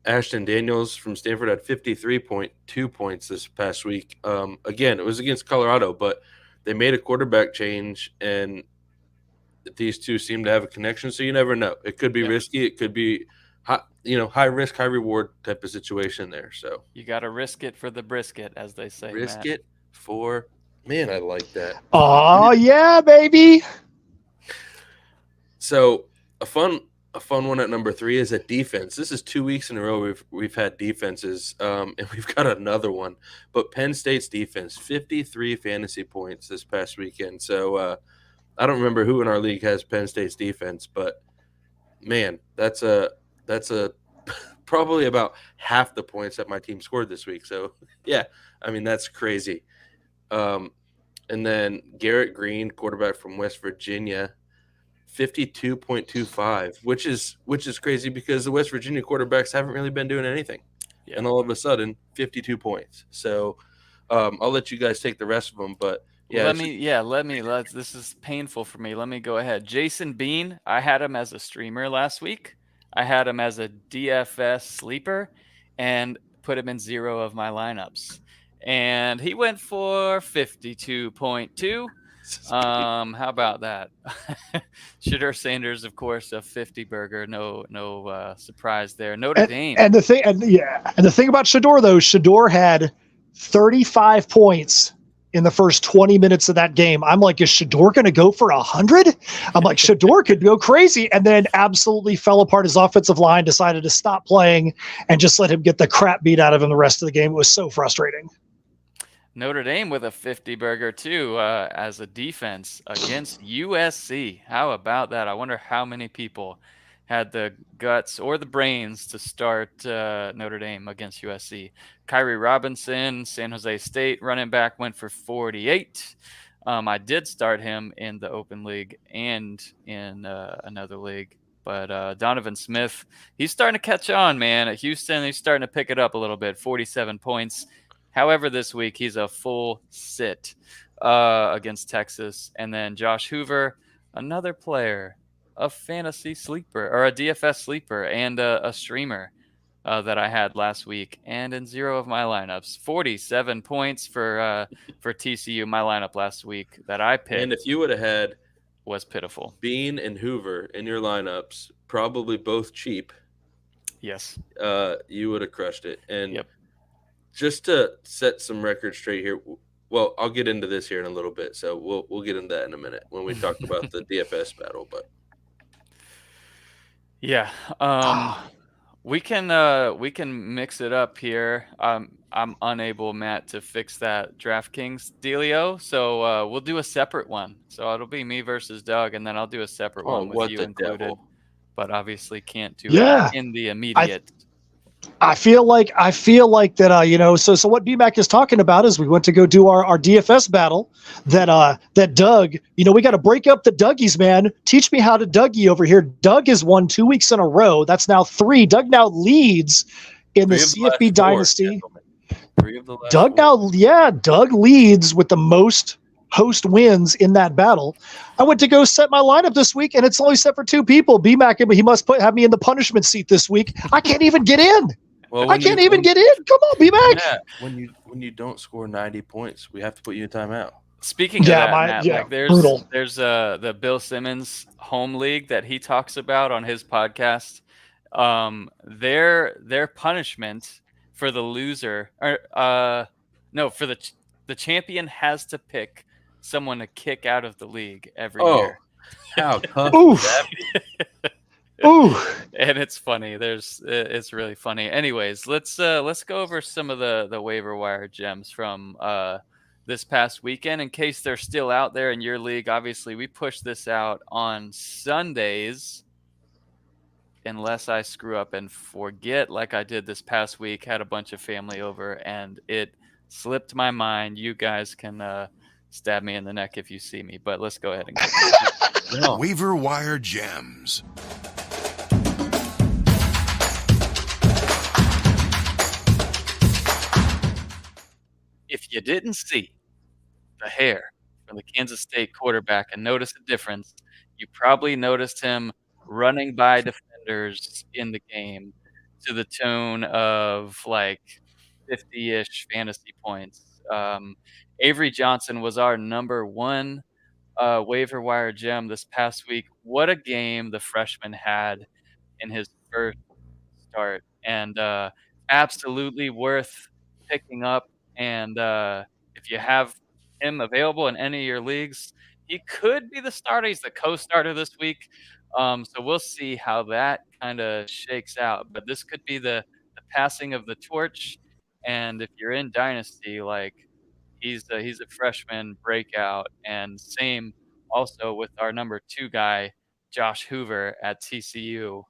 Ashton Daniels from Stanford had 53.2 points this past week. Again, it was against Colorado, but they made a quarterback change, and these two seem to have a connection. So you never know. It could be risky. It could be high risk, high reward type of situation there. So you got to risk it for the brisket, as they say. Risk Matt. it for man. I like that. Oh yeah, baby. So a fun one at number 3 is a defense. This is 2 weeks in a row we've had defenses, and we've got another one. But Penn State's defense, 53 fantasy points this past weekend. So I don't remember who in our league has Penn State's defense, but man, that's a probably about half the points that my team scored this week. So yeah, I mean that's crazy. And then Garrett Green, quarterback from West Virginia, 52.25, which is crazy because the West Virginia quarterbacks haven't really been doing anything. Yeah. And all of a sudden 52 points. So I'll let you guys take the rest of them, but yeah. This is painful for me. Let me go ahead. Jason Bean, I had him as a streamer last week. I had him as a DFS sleeper and put him in 0 of my lineups. And he went for 52.2. How about that? Shedeur Sanders, of course, a 50 burger. No surprise there. Notre Dame. And the thing about Shedeur though, Shedeur had 35 points in the first 20 minutes of that game. I'm like, is Shedeur going to go for 100? I'm like, Shedeur could go crazy, and then absolutely fell apart. His offensive line decided to stop playing and just let him get the crap beat out of him the rest of the game. It was so frustrating. Notre Dame with a 50 burger too as a defense against USC. How about that? I wonder how many people had the guts or the brains to start Notre Dame against USC. Kyrie Robinson, San Jose State running back, went for 48. I did start him in the open league and in another league. But Donovan Smith, he's starting to catch on, man. At Houston, he's starting to pick it up a little bit, 47 points. However, this week he's a full sit against Texas. And then Josh Hoover, another player, a fantasy sleeper or a DFS sleeper and a streamer that I had last week, and in 0 of my lineups. 47 points for TCU. My lineup last week that I picked. And if you would have had was pitiful. Bean and Hoover in your lineups, probably both cheap. Yes. You would have crushed it. And yep. Just to set some records straight here, well, I'll get into this here in a little bit, so we'll get into that in a minute when we talk about the DFS battle. But yeah, we can mix it up here. I'm unable, Matt, to fix that DraftKings dealio, so we'll do a separate one. So it'll be me versus Doug, and then I'll do a separate one with you included. Devil. But obviously can't do it in the immediate. I feel like that so what BMAC is talking about is we went to go do our DFS battle that Doug, we got to break up the Dougies, man. Teach me how to Dougie over here. Doug has won 2 weeks in a row. That's now 3. Doug now leads in the CFB Dynasty. Doug leads with the most host wins in that battle. I went to go set my lineup this week, and it's only set for 2 people. BMAC, he must have me in the punishment seat this week. I can't even get in. Well, I can't even get in. Come on, BMAC. Yeah, when you don't score 90 points, we have to put you in timeout. Speaking of that, Matt, there's the Bill Simmons home league that he talks about on his podcast. Their punishment for the loser, for the champion has to pick someone to kick out of the league every year. How tough is that? Ooh. And it's funny. It's really funny. Anyways, let's go over some of the waiver wire gems from this past weekend in case they're still out there in your league. Obviously, we push this out on Sundays. unless I screw up and forget like I did this past week. Had a bunch of family over and it slipped my mind. You guys can stab me in the neck if you see me, but let's go ahead and get to it. Waiver wire gems. If you didn't see the hair from the Kansas State quarterback and notice a difference, you probably noticed him running by defenders in the game to the tune of like 50-ish fantasy points. Avery Johnson was our number one waiver wire gem this past week. What a game the freshman had in his first start, and absolutely worth picking up. And if you have him available in any of your leagues, he could be the starter. He's the co-starter this week, so we'll see how that kind of shakes out. But this could be the passing of the torch. And if you're in Dynasty, like he's a freshman breakout, and same also with our number 2 guy, Josh Hoover at TCU.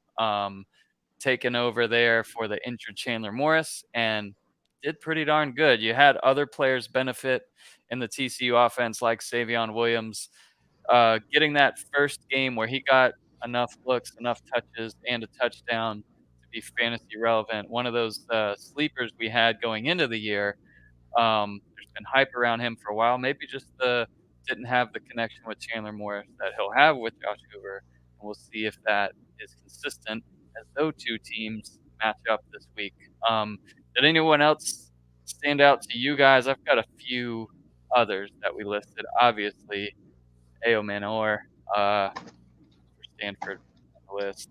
Taken over there for the injured Chandler Morris and did pretty darn good. You had other players benefit in the TCU offense like Savion Williams, getting that first game where he got enough looks, enough touches, and a touchdown to be fantasy relevant. One of those sleepers we had going into the year. There's been hype around him for a while. Maybe just didn't have the connection with Chandler Morris that he'll have with Josh Hoover. And we'll see if that is consistent as those two teams match up this week. Did anyone else stand out to you guys? I've got a few others that we listed. Obviously, Ao Manor for Stanford on the list.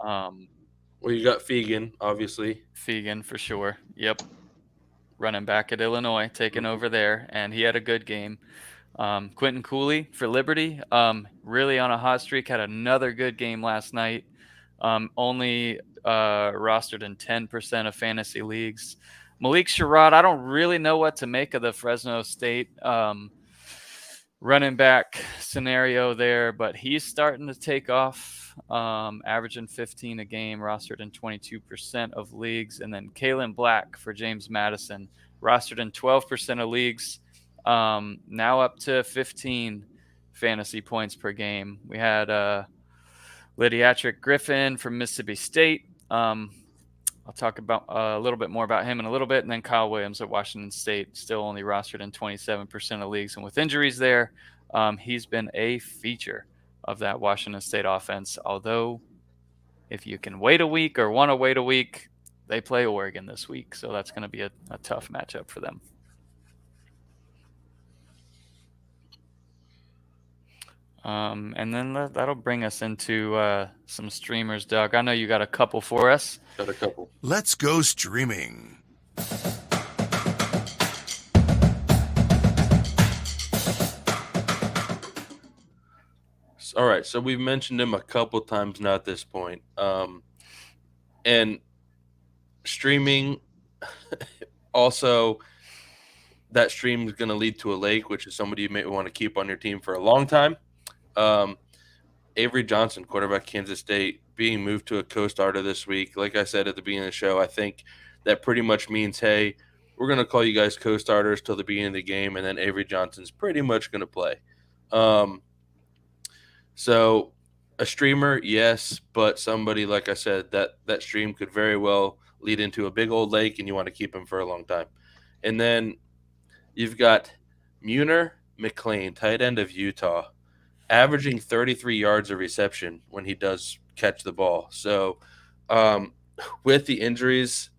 Well, you got Fegan, obviously. Fegan for sure. Yep. Running back at Illinois, taking over there, and he had a good game. Quentin Cooley for Liberty, really on a hot streak, had another good game last night. Only rostered in 10% of fantasy leagues. Malik Sherrod, I don't really know what to make of the Fresno State running back scenario there, but he's starting to take off, averaging 15 a game, rostered in 22% of leagues. And then Kalen Black for James Madison, rostered in 12% of leagues, now up to 15 fantasy points per game. We had Lydiatric Griffin from Mississippi State. I'll talk about a little bit more about him in a little bit. And then Kyle Williams at Washington State, still only rostered in 27% of leagues. And with injuries there, he's been a feature of that Washington State offense. Although if you can wait a week or want to wait a week, they play Oregon this week. So that's going to be a tough matchup for them. And then that'll bring us into some streamers, Doug. I know you got a couple for us. Got a couple. Let's go streaming. All right, so we've mentioned him a couple times now at this point. And streaming, also, that stream is going to lead to a lake, which is somebody you may want to keep on your team for a long time. Avery Johnson, quarterback Kansas State, being moved to a co-starter this week. Like I said at the beginning of the show, I think that pretty much means, hey, we're going to call you guys co-starters till the beginning of the game, and then Avery Johnson's pretty much going to play. So a streamer, yes, but somebody, like I said, that stream could very well lead into a big old lake, and you want to keep him for a long time. And then you've got Muner McLean, tight end of Utah, averaging 33 yards of reception when he does catch the ball. So with the injuries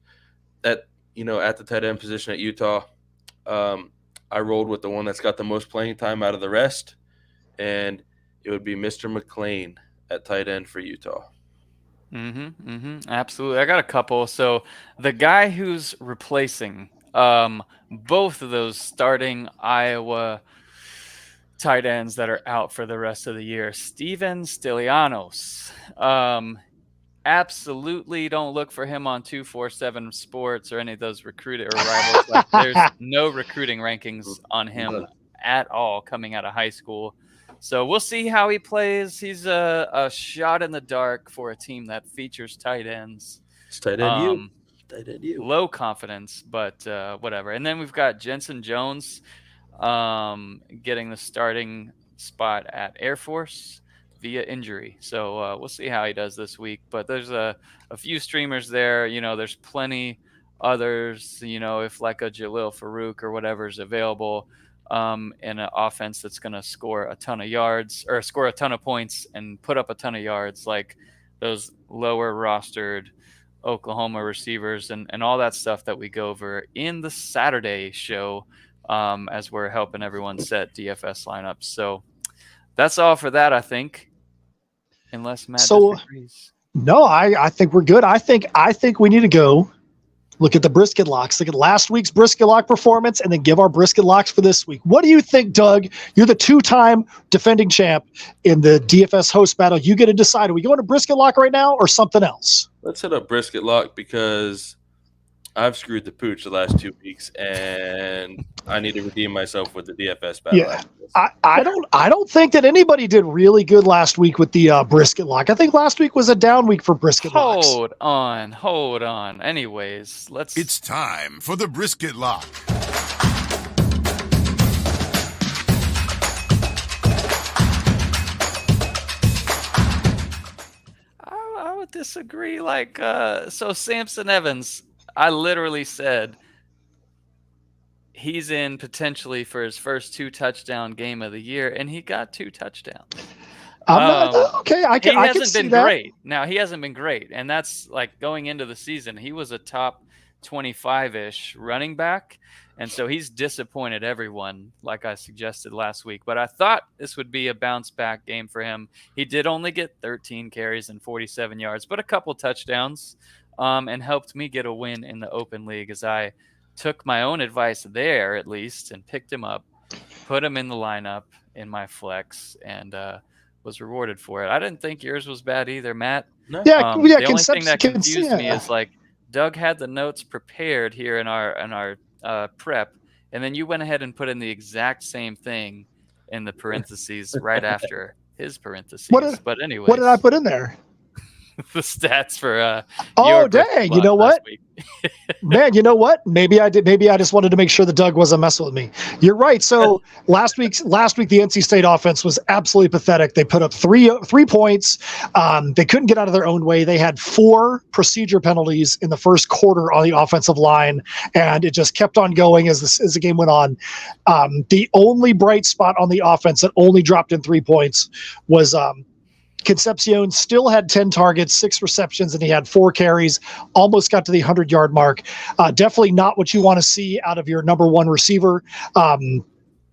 at the tight end position at Utah, I rolled with the one that's got the most playing time out of the rest, and it would be Mr. McLean at tight end for Utah. Absolutely. I got a couple. So the guy who's replacing both of those starting Iowa tight ends that are out for the rest of the year, Steven Stylianos. Absolutely don't look for him on 247 Sports or any of those recruited or rivals. Like, there's no recruiting rankings on him at all coming out of high school. So we'll see how he plays. He's a shot in the dark for a team that features tight ends. It's tight end you. Tight end you. Low confidence, but whatever. And then we've got Jensen Jones getting the starting spot at Air Force via injury. So we'll see how he does this week. But there's a few streamers there. There's plenty others, if like a Jalil Farouk or whatever is available. In an offense that's going to score a ton of yards or score a ton of points and put up a ton of yards, like those lower rostered Oklahoma receivers and all that stuff that we go over in the Saturday show as we're helping everyone set DFS lineups. So that's all for that, I think, unless Matt disagrees. No, I think we're good. I think we need to go look at the brisket locks. Look at last week's brisket lock performance and then give our brisket locks for this week. What do you think, Doug? You're the 2-time defending champ in the DFS host battle. You get to decide. Are we going to brisket lock right now or something else? Let's hit up brisket lock because I've screwed the pooch the last 2 weeks, and I need to redeem myself with the DFS battle. Yeah, I don't think that anybody did really good last week with the brisket lock. I think last week was a down week for brisket locks. Hold on. Anyways, It's time for the brisket lock. I would disagree. So Samson Evans, I literally said he's in potentially for his first 2-touchdown game of the year, and he got 2 touchdowns. Okay, I can see that. He hasn't been great. Now, he hasn't been great, and that's like going into the season. He was a top 25-ish running back, and so he's disappointed everyone, like I suggested last week. But I thought this would be a bounce-back game for him. He did only get 13 carries and 47 yards, but a couple touchdowns. And helped me get a win in the open league as I took my own advice there, at least, and picked him up, put him in the lineup in my flex, and was rewarded for it. I didn't think yours was bad either, Matt. No. The only thing that confused me is Doug had the notes prepared here in our prep, and then you went ahead and put in the exact same thing in the parentheses right after his parentheses. But anyway, what did I put in there? The stats for dang, you know what? Man, you know what? Maybe I just wanted to make sure that Doug wasn't messing with me. You're right. So last week the NC State offense was absolutely pathetic. They put up three points. They couldn't get out of their own way. They had 4 procedure penalties in the first quarter on the offensive line, and it just kept on going as the game went on. The only bright spot on the offense that only dropped in 3 points was Concepcion still had 10 targets, 6 receptions, and he had 4 carries, almost got to the 100-yard mark. Definitely not what you want to see out of your number 1 receiver. You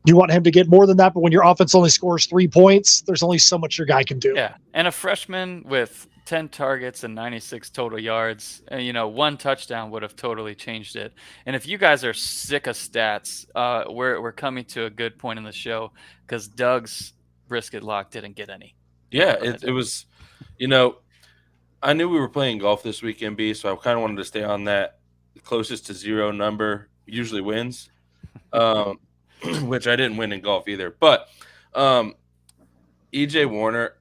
want him to get more than that, but when your offense only scores 3 points, there's only so much your guy can do. Yeah, and a freshman with 10 targets and 96 total yards, 1 touchdown would have totally changed it. And if you guys are sick of stats, we're coming to a good point in the show because Doug's brisket lock didn't get any. Yeah, it was, I knew we were playing golf this weekend, B, so I kind of wanted to stay on that. The closest to 0 number usually wins, which I didn't win in golf either. But E.J. Warner,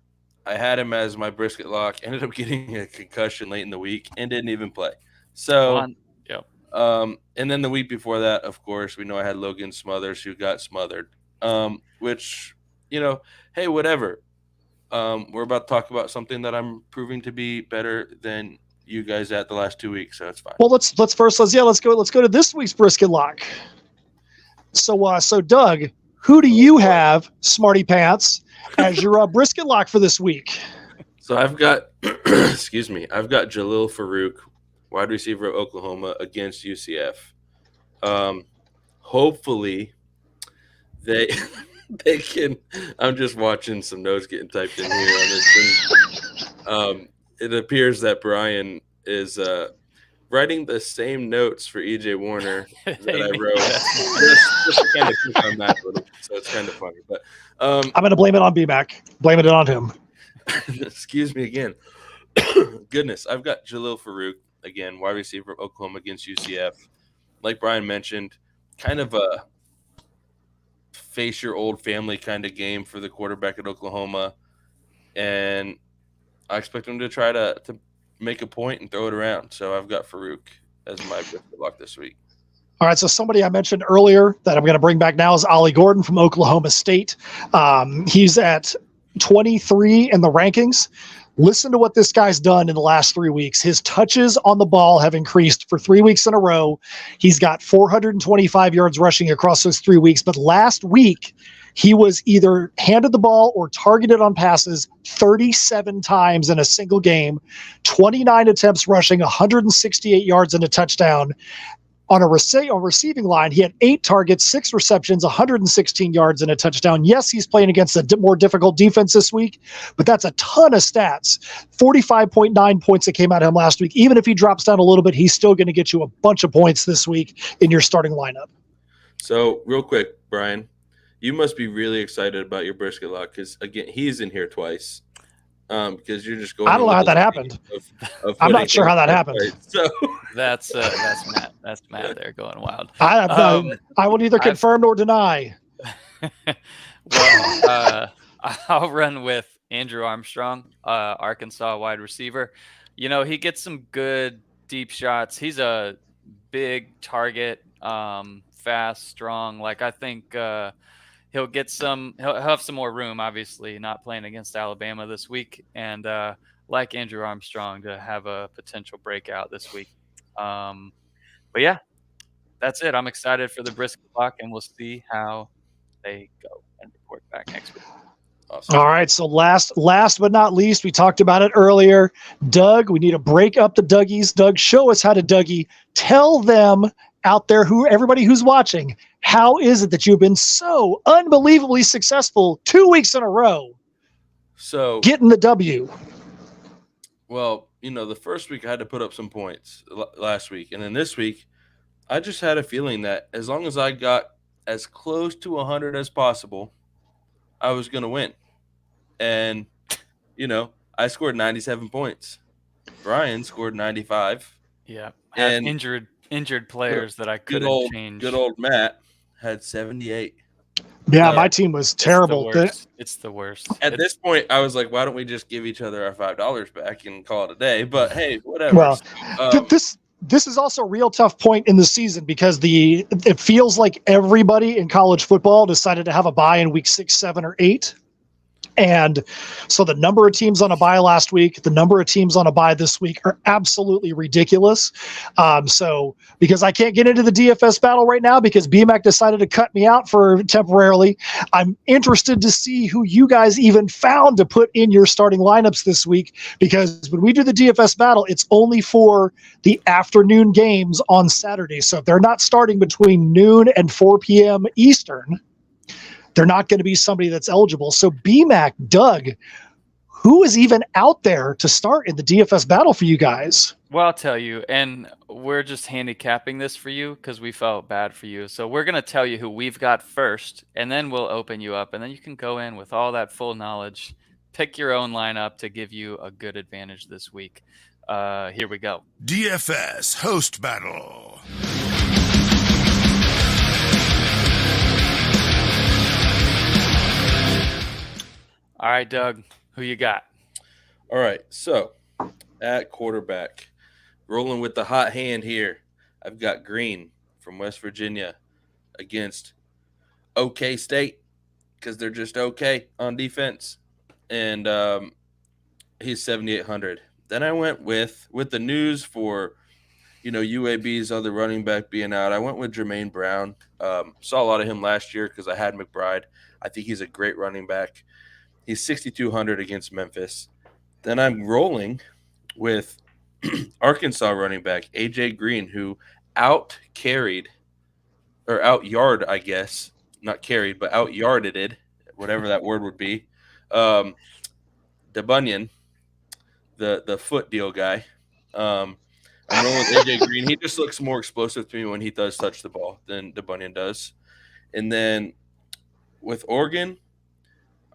I had him as my brisket lock, ended up getting a concussion late in the week and didn't even play. So, and then the week before that, of course, we know I had Logan Smothers who got smothered, which, hey, whatever. We're about to talk about something that I'm proving to be better than you guys at the last 2 weeks, so it's fine. Well, let's go to this week's brisket lock. So Doug, who do you have, Smarty Pants, as your brisket lock for this week? So I've got, excuse me, I've got Jalil Farouk, wide receiver of Oklahoma against UCF. Hopefully they can. I'm just watching some notes getting typed in here on this thing. It appears that Brian is writing the same notes for E.J. Warner that I wrote. just kind of pick on that a little, so it's kind of funny. But I'm going to blame it on B-Mac. Blaming it on him. Excuse me again. Goodness, I've got Jalil Farouk again, wide receiver of Oklahoma against UCF. Like Brian mentioned, kind of a face your old family kind of game for the quarterback at Oklahoma. And I expect him to try to make a point and throw it around. So I've got Farouk as my brisket lock this week. All right, so somebody I mentioned earlier that I'm going to bring back now is Ollie Gordon from Oklahoma State. He's at 23 in the rankings. Listen to what this guy's done in the last 3 weeks. His touches on the ball have increased for 3 weeks in a row. He's got 425 yards rushing across those 3 weeks. But last week, he was either handed the ball or targeted on passes 37 times in a single game, 29 attempts rushing, 168 yards and a touchdown. On a receiving line, he had 8 targets, 6 receptions, 116 yards, and a touchdown. Yes, he's playing against a more difficult defense this week, but that's a ton of stats. 45.9 points that came out of him last week. Even if he drops down a little bit, he's still going to get you a bunch of points this week in your starting lineup. So, real quick, Brian, you must be really excited about your brisket lock because, again, he's in here twice. Because you're just going. I don't know how that happened. I'm not sure how that happened. Right. So That's Matt. That's Matt there going wild. I will neither confirm nor deny. Well, I'll run with Andrew Armstrong, Arkansas wide receiver. You know, he gets some good deep shots. He's a big target, fast, strong. Like I think he'll get some. He'll have some more room. Obviously, not playing against Alabama this week, and like Andrew Armstrong to have a potential breakout this week. But yeah, that's it. I'm excited for the brisket lock, and we'll see how they go and report back next week. awesome. All right, so last but not least, we talked about it earlier. Doug, we need to break up the Dougies. Doug, show us how to Dougie. Tell them out there, everybody who's watching, how is it that you've been so unbelievably successful 2 weeks in a row So getting the W? Well, you know, the first week I had to put up some points last week. And then this week, I just had a feeling that as long as I got as close to 100 as possible, I was going to win. And, you know, I scored 97 points. Brian scored 95. Yeah, had And injured players that I couldn't change. Good old Matt had 78. Yeah, my team was terrible. It's the worst. At this point, I was like, why don't we just give each other our $5 back and call it a day? But hey, whatever. Well, this is also a real tough point in the season because it feels like everybody in college football decided to have a bye in week 6, 7, or 8. And so the number of teams on a bye last week, the number of teams on a bye this week are absolutely ridiculous. So because I can't get into the DFS battle right now because BMAC decided to cut me out for temporarily, I'm interested to see who you guys even found to put in your starting lineups this week, because when we do the DFS battle, it's only for the afternoon games on Saturday. So if they're not starting between noon and 4 p.m. Eastern, they're not going to be somebody that's eligible. So BMAC, Doug, who is even out there to start in the DFS battle for you guys? Well, I'll tell you, and we're just handicapping this for you because we felt bad for you. So we're going to tell you who we've got first, and then we'll open you up, and then you can go in with all that full knowledge, pick your own lineup to give you a good advantage this week. Here we go. DFS Host Battle. All right, Doug, who you got? All right, so at quarterback, rolling with the hot hand here, I've got Green from West Virginia against OK State because they're just okay on defense, and he's 7,800. Then I went with the news for, you know, UAB's other running back being out. I went with Jermaine Brown. Saw a lot of him last year because I had McBride. I think he's a great running back. He's 6,200 against Memphis. Then I'm rolling with Arkansas running back AJ Green, who out-yarded, I guess, not carried, but out-yarded it, whatever that word would be. DeBunyan, the foot deal guy. I'm rolling with AJ Green. He just looks more explosive to me when he does touch the ball than DeBunyan does. And then with Oregon,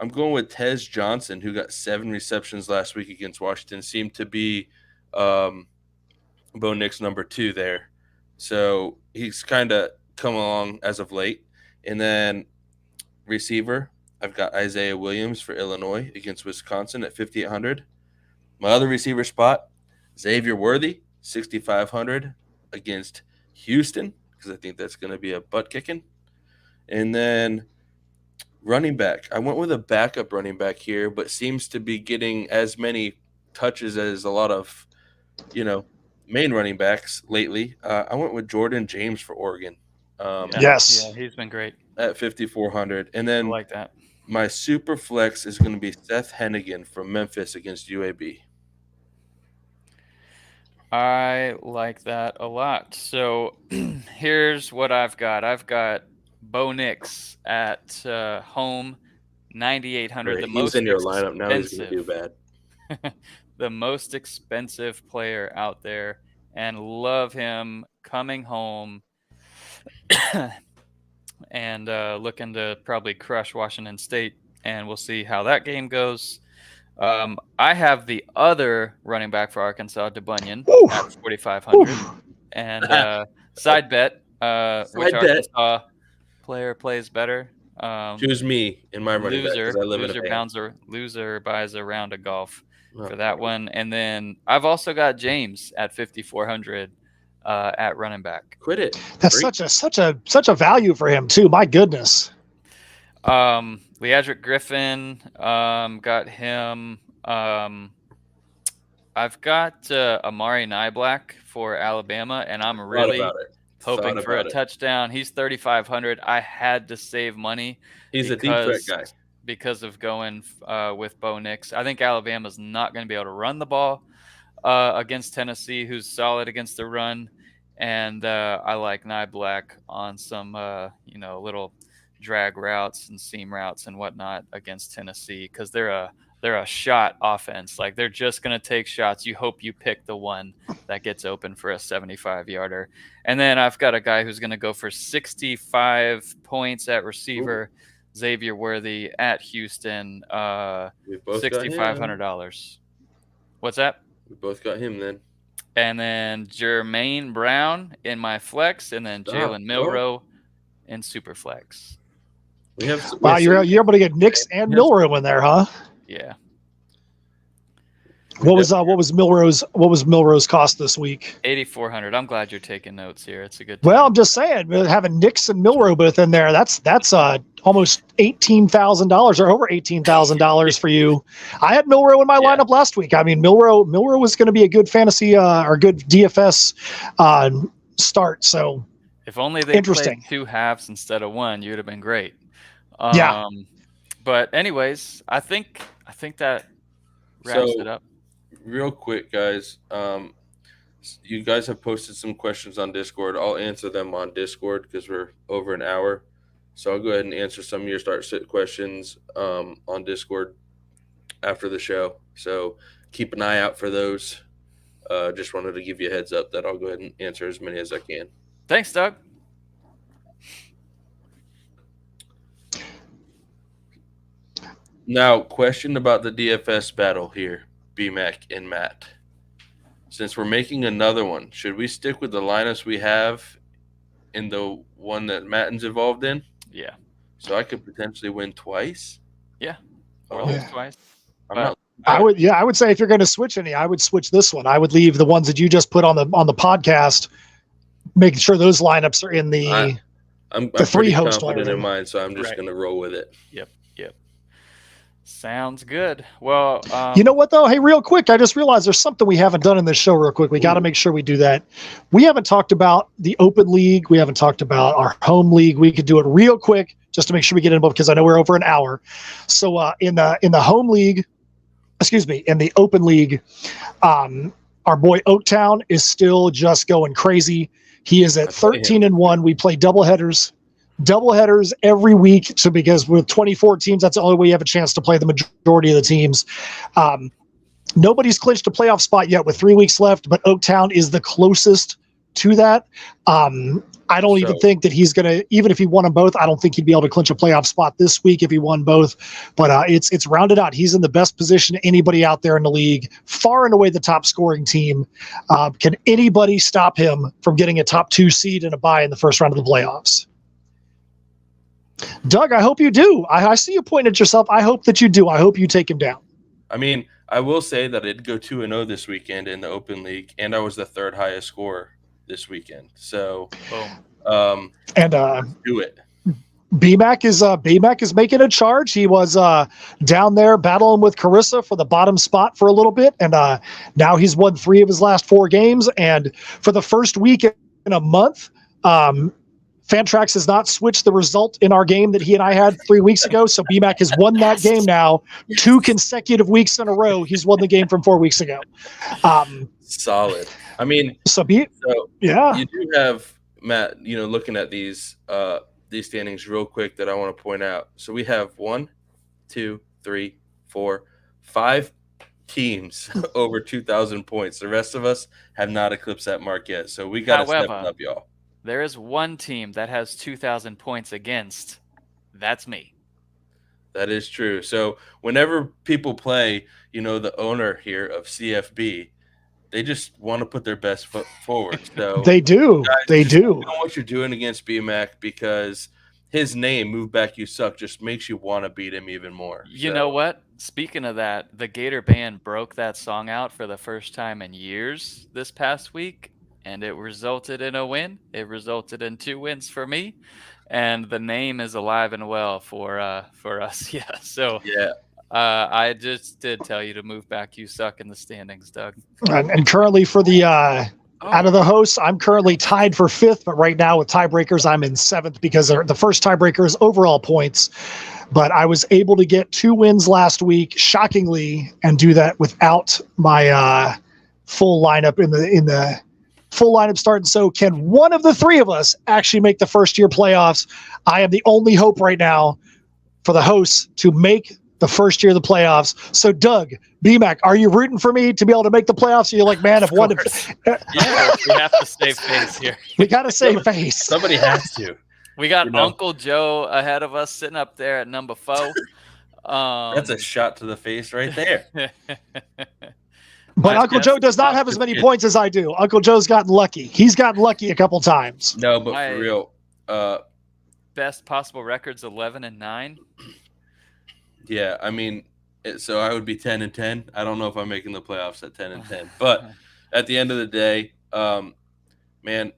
I'm going with Tez Johnson, who got 7 receptions last week against Washington. Seemed to be Bo Nix's number 2 there. So he's kind of come along as of late. And then receiver, I've got Isaiah Williams for Illinois against Wisconsin at 5,800. My other receiver spot, Xavier Worthy, 6,500 against Houston, because I think that's going to be a butt kicking. And then running back, I went with a backup running back here, but seems to be getting as many touches as a lot of, main running backs lately. I went with Jordan James for Oregon. Yes. Yeah, he's been great. At 5,400. And I then like that. my super flex is going to be Seth Hennigan from Memphis against UAB. I like that a lot. So here's what I've got. I've got Bo Nix at home, 9,800. The He's most in your lineup now. He's going to do bad. The most expensive player out there, and love him coming home and looking to probably crush Washington State, and we'll see how that game goes. I have the other running back for Arkansas, DeBunyan, at 4,500, and side bet, which Arkansas player plays better. Choose me in my running back because I live in a loser buys a round of golf for that one, and then I've also got James at 5,400 at running back. Quit it. That's such a value for him too. My goodness. Leadrick Griffin, got him. I've got Amari Niblack for Alabama, and I'm really hoping for a touchdown. He's 3,500. I had to save money. He's a deep threat guy because of going with Bo Nix. I think Alabama's not going to be able to run the ball against Tennessee, who's solid against the run, and I like Niblack on some little drag routes and seam routes and whatnot against Tennessee, because they're a shot offense. Like, they're just going to take shots. You hope you pick the one that gets open for a 75-yarder. And then I've got a guy who's going to go for 65 points at receiver, Xavier Worthy at Houston, $6,500. What's that? We both got him then. And then Jermaine Brown in my flex, and then Jalen Milroe in super flex. Wow, you're able to get Nix and Milroe in there, huh? Yeah. What was Milroe's cost this week? 8,400. I'm glad you're taking notes here. It's a good. Well, I'm just saying, having Nix and Milroe both in there, that's almost $18,000 or over $18,000 for you. I had Milroe in my lineup last week. I mean, Milroe was going to be a good fantasy or good DFS start. So if only they played two halves instead of one, you'd have been great. But anyways, I think that wraps it up. Real quick, guys, you guys have posted some questions on Discord. I'll answer them on Discord because we're over an hour. So I'll go ahead and answer some of your start sit questions on Discord after the show. So keep an eye out for those. Just wanted to give you a heads up that I'll go ahead and answer as many as I can. Thanks, Doug. Now, question about the DFS battle here, BMAC and Matt. Since we're making another one, should we stick with the lineups we have in the one that Matten's involved in? Yeah. So I could potentially win twice? Yeah. Or lose twice. I would say if you're going to switch any, I would switch this one. I would leave the ones that you just put on the podcast, making sure those lineups are in the I'm three pretty host confident in mine, so I'm just going to roll with it. Yep. Sounds good. Well, you know what though? Hey, real quick, I just realized there's something we haven't done in this show. Real quick, we got to make sure we do that. We haven't talked about the open league. We haven't talked about our home league. We could do it real quick just to make sure we get in because I know we're over an hour. So in the home league, in the open league, our boy Oaktown is still just going crazy. He is at 13-1. We play doubleheaders every week. So because with 24 teams, that's the only way you have a chance to play the majority of the teams. Nobody's clinched a playoff spot yet with 3 weeks left, but Oaktown is the closest to that. I don't even think that he's going to, even if he won them both, I don't think he'd be able to clinch a playoff spot this week if he won both. But it's rounded out. He's in the best position anybody out there in the league, far and away the top scoring team. Can anybody stop him from getting a top 2 seed and a bye in the first round of the playoffs? Doug, I hope you do. I see you pointing at yourself. I hope that you do. I hope you take him down. I mean, I will say that I did go 2-0 this weekend in the Open League, and I was the third highest scorer this weekend. So, do it. BMAC is making a charge. He was down there battling with Carissa for the bottom spot for a little bit, and now he's won 3 of his last 4 games. And for the first week in a month, Fantrax has not switched the result in our game that he and I had 3 weeks ago. So BMAC has won that game now 2 consecutive weeks in a row. He's won the game from 4 weeks ago. Solid. I mean, yeah, you do have Matt. Looking at these standings real quick that I want to point out. So we have 1, 2, 3, 4, 5 teams over 2,000 points. The rest of us have not eclipsed that mark yet. So we got to step up, y'all. There is one team that has 2,000 points against. That's me. That is true. So whenever people play, the owner here of CFB, they just want to put their best foot forward. So they do. Guys, they do. Know what you're doing against BMAC, because his name, Move Back You Suck, just makes you want to beat him even more. You know what? Speaking of that, the Gator Band broke that song out for the first time in years this past week, and it resulted in a win. It resulted in 2 wins for me, and the name is alive and well for us. Yeah. So yeah. I just did tell you to move back. You suck in the standings, Doug. And currently for the out of the hosts, I'm currently tied for 5th, but right now with tiebreakers, I'm in 7th because the first tiebreaker is overall points. But I was able to get 2 wins last week, shockingly, and do that without my full lineup in the full lineup start. And so can one of the 3 of us actually make the first year playoffs? I am the only hope right now for the hosts to make the first year of the playoffs. So Doug, BMAC, are you rooting for me to be able to make the playoffs? Or you're like, man, if one yeah, we have to save face here. We got to save face. Somebody has to. We got Uncle Joe ahead of us, sitting up there at number 4. That's a shot to the face right there. But Uncle Joe does not have as many points as I do. Uncle Joe's gotten lucky. He's gotten lucky a couple times. No, but for real. Best possible record's 11-9. Yeah, I mean, so I would be 10-10. I don't know if I'm making the playoffs at 10-10. But at the end of the day, man,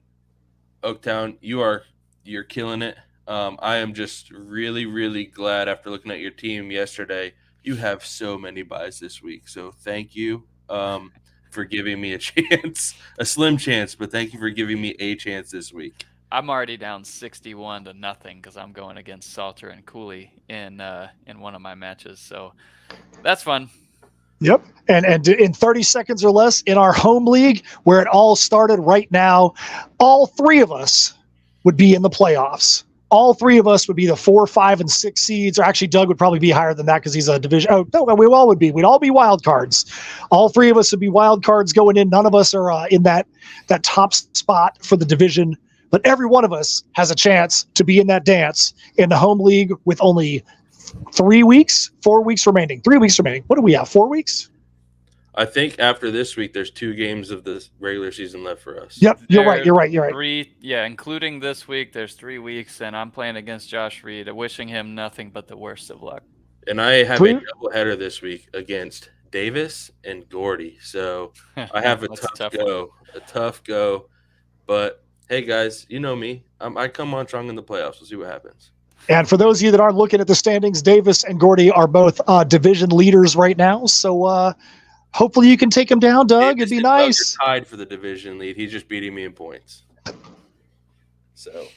Oaktown, you're killing it. I am just really, really glad after looking at your team yesterday. You have so many buys this week. So thank you for giving me a chance, a slim chance, but thank you for giving me a chance this week. I'm already down 61-0 because I'm going against Salter and Cooley in one of my matches. So that's fun. Yep. And in 30 seconds or less in our home league where it all started right now, all 3 of us would be in the playoffs. All 3 of us would be the 4, 5, and 6 seeds. Or actually, Doug would probably be higher than that because he's a division. Oh, no, we all would be. We'd all be wild cards. All 3 of us would be wild cards going in. None of us are in that top spot for the division. But every one of us has a chance to be in that dance in the home league with only 4 weeks remaining. 3 weeks remaining. What do we have? 4 weeks? I think after this week, there's 2 games of the regular season left for us. Yep, you're right. 3, including this week, there's 3 weeks, and I'm playing against Josh Reed, wishing him nothing but the worst of luck. And I have a doubleheader this week against Davis and Gordy, so I have a tough go. But hey, guys, you know me. I come on strong in the playoffs. We'll see what happens. And for those of you that aren't looking at the standings, Davis and Gordy are both division leaders right now. So hopefully you can take them down, Doug. It'd be nice. Doug are tied for the division lead. He's just beating me in points. So.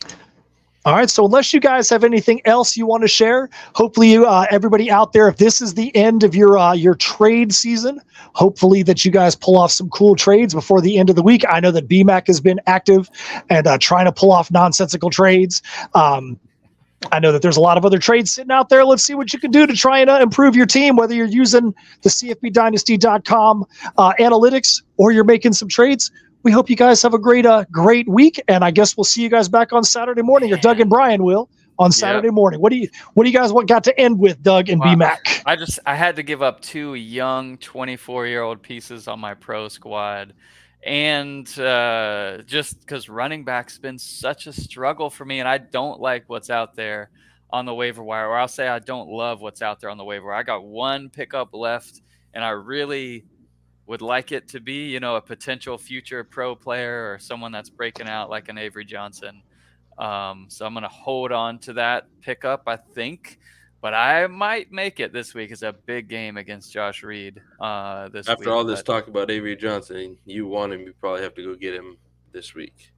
All right. So unless you guys have anything else you want to share, hopefully everybody out there, if this is the end of your trade season, hopefully that you guys pull off some cool trades before the end of the week. I know that BMAC has been active and trying to pull off nonsensical trades. I know that there's a lot of other trades sitting out there. Let's see what you can do to try and improve your team, whether you're using the CFBDynasty.com analytics or you're making some trades. We hope you guys have a great week, and I guess we'll see you guys back on Saturday morning, or Doug and Brian will on Saturday morning. What do you guys got to end with, Doug and BMAC? I had to give up 2 young 24-year-old pieces on my pro squad, and just because running back's been such a struggle for me, and I don't like what's out there on the waiver wire, or I'll say I don't love what's out there on the waiver wire. I got one pickup left, and I really would like it to be, a potential future pro player or someone that's breaking out like an Avery Johnson. So I'm going to hold on to that pickup, I think. But I might make it this week. It's a big game against Josh Reed this week. After all this talk about Avery Johnson, you want him, you probably have to go get him this week.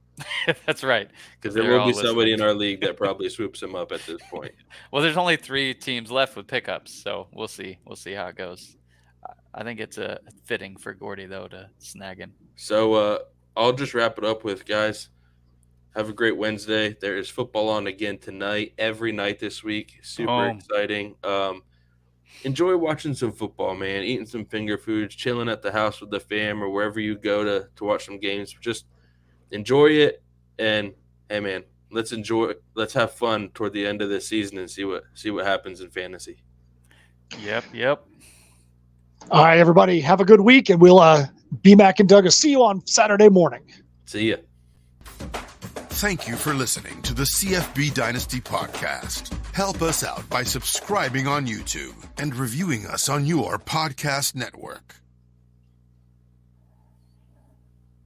That's right. Because there will be somebody in our league that probably swoops him up at this point. Well, there's only 3 teams left with pickups, so we'll see. We'll see how it goes. I think it's fitting for Gordy, though, to snag him. So I'll just wrap it up with, guys, have a great Wednesday. There is football on again tonight, every night this week. Super exciting. Enjoy watching some football, man, eating some finger foods, chilling at the house with the fam or wherever you go to watch some games. Just enjoy it. And, hey, man, let's have fun toward the end of this season and see what happens in fantasy. Yep. All right, everybody, have a good week, and we'll be Mac and Doug. See you on Saturday morning. See ya. Thank you for listening to the CFB Dynasty podcast. Help us out by subscribing on YouTube and reviewing us on your podcast network.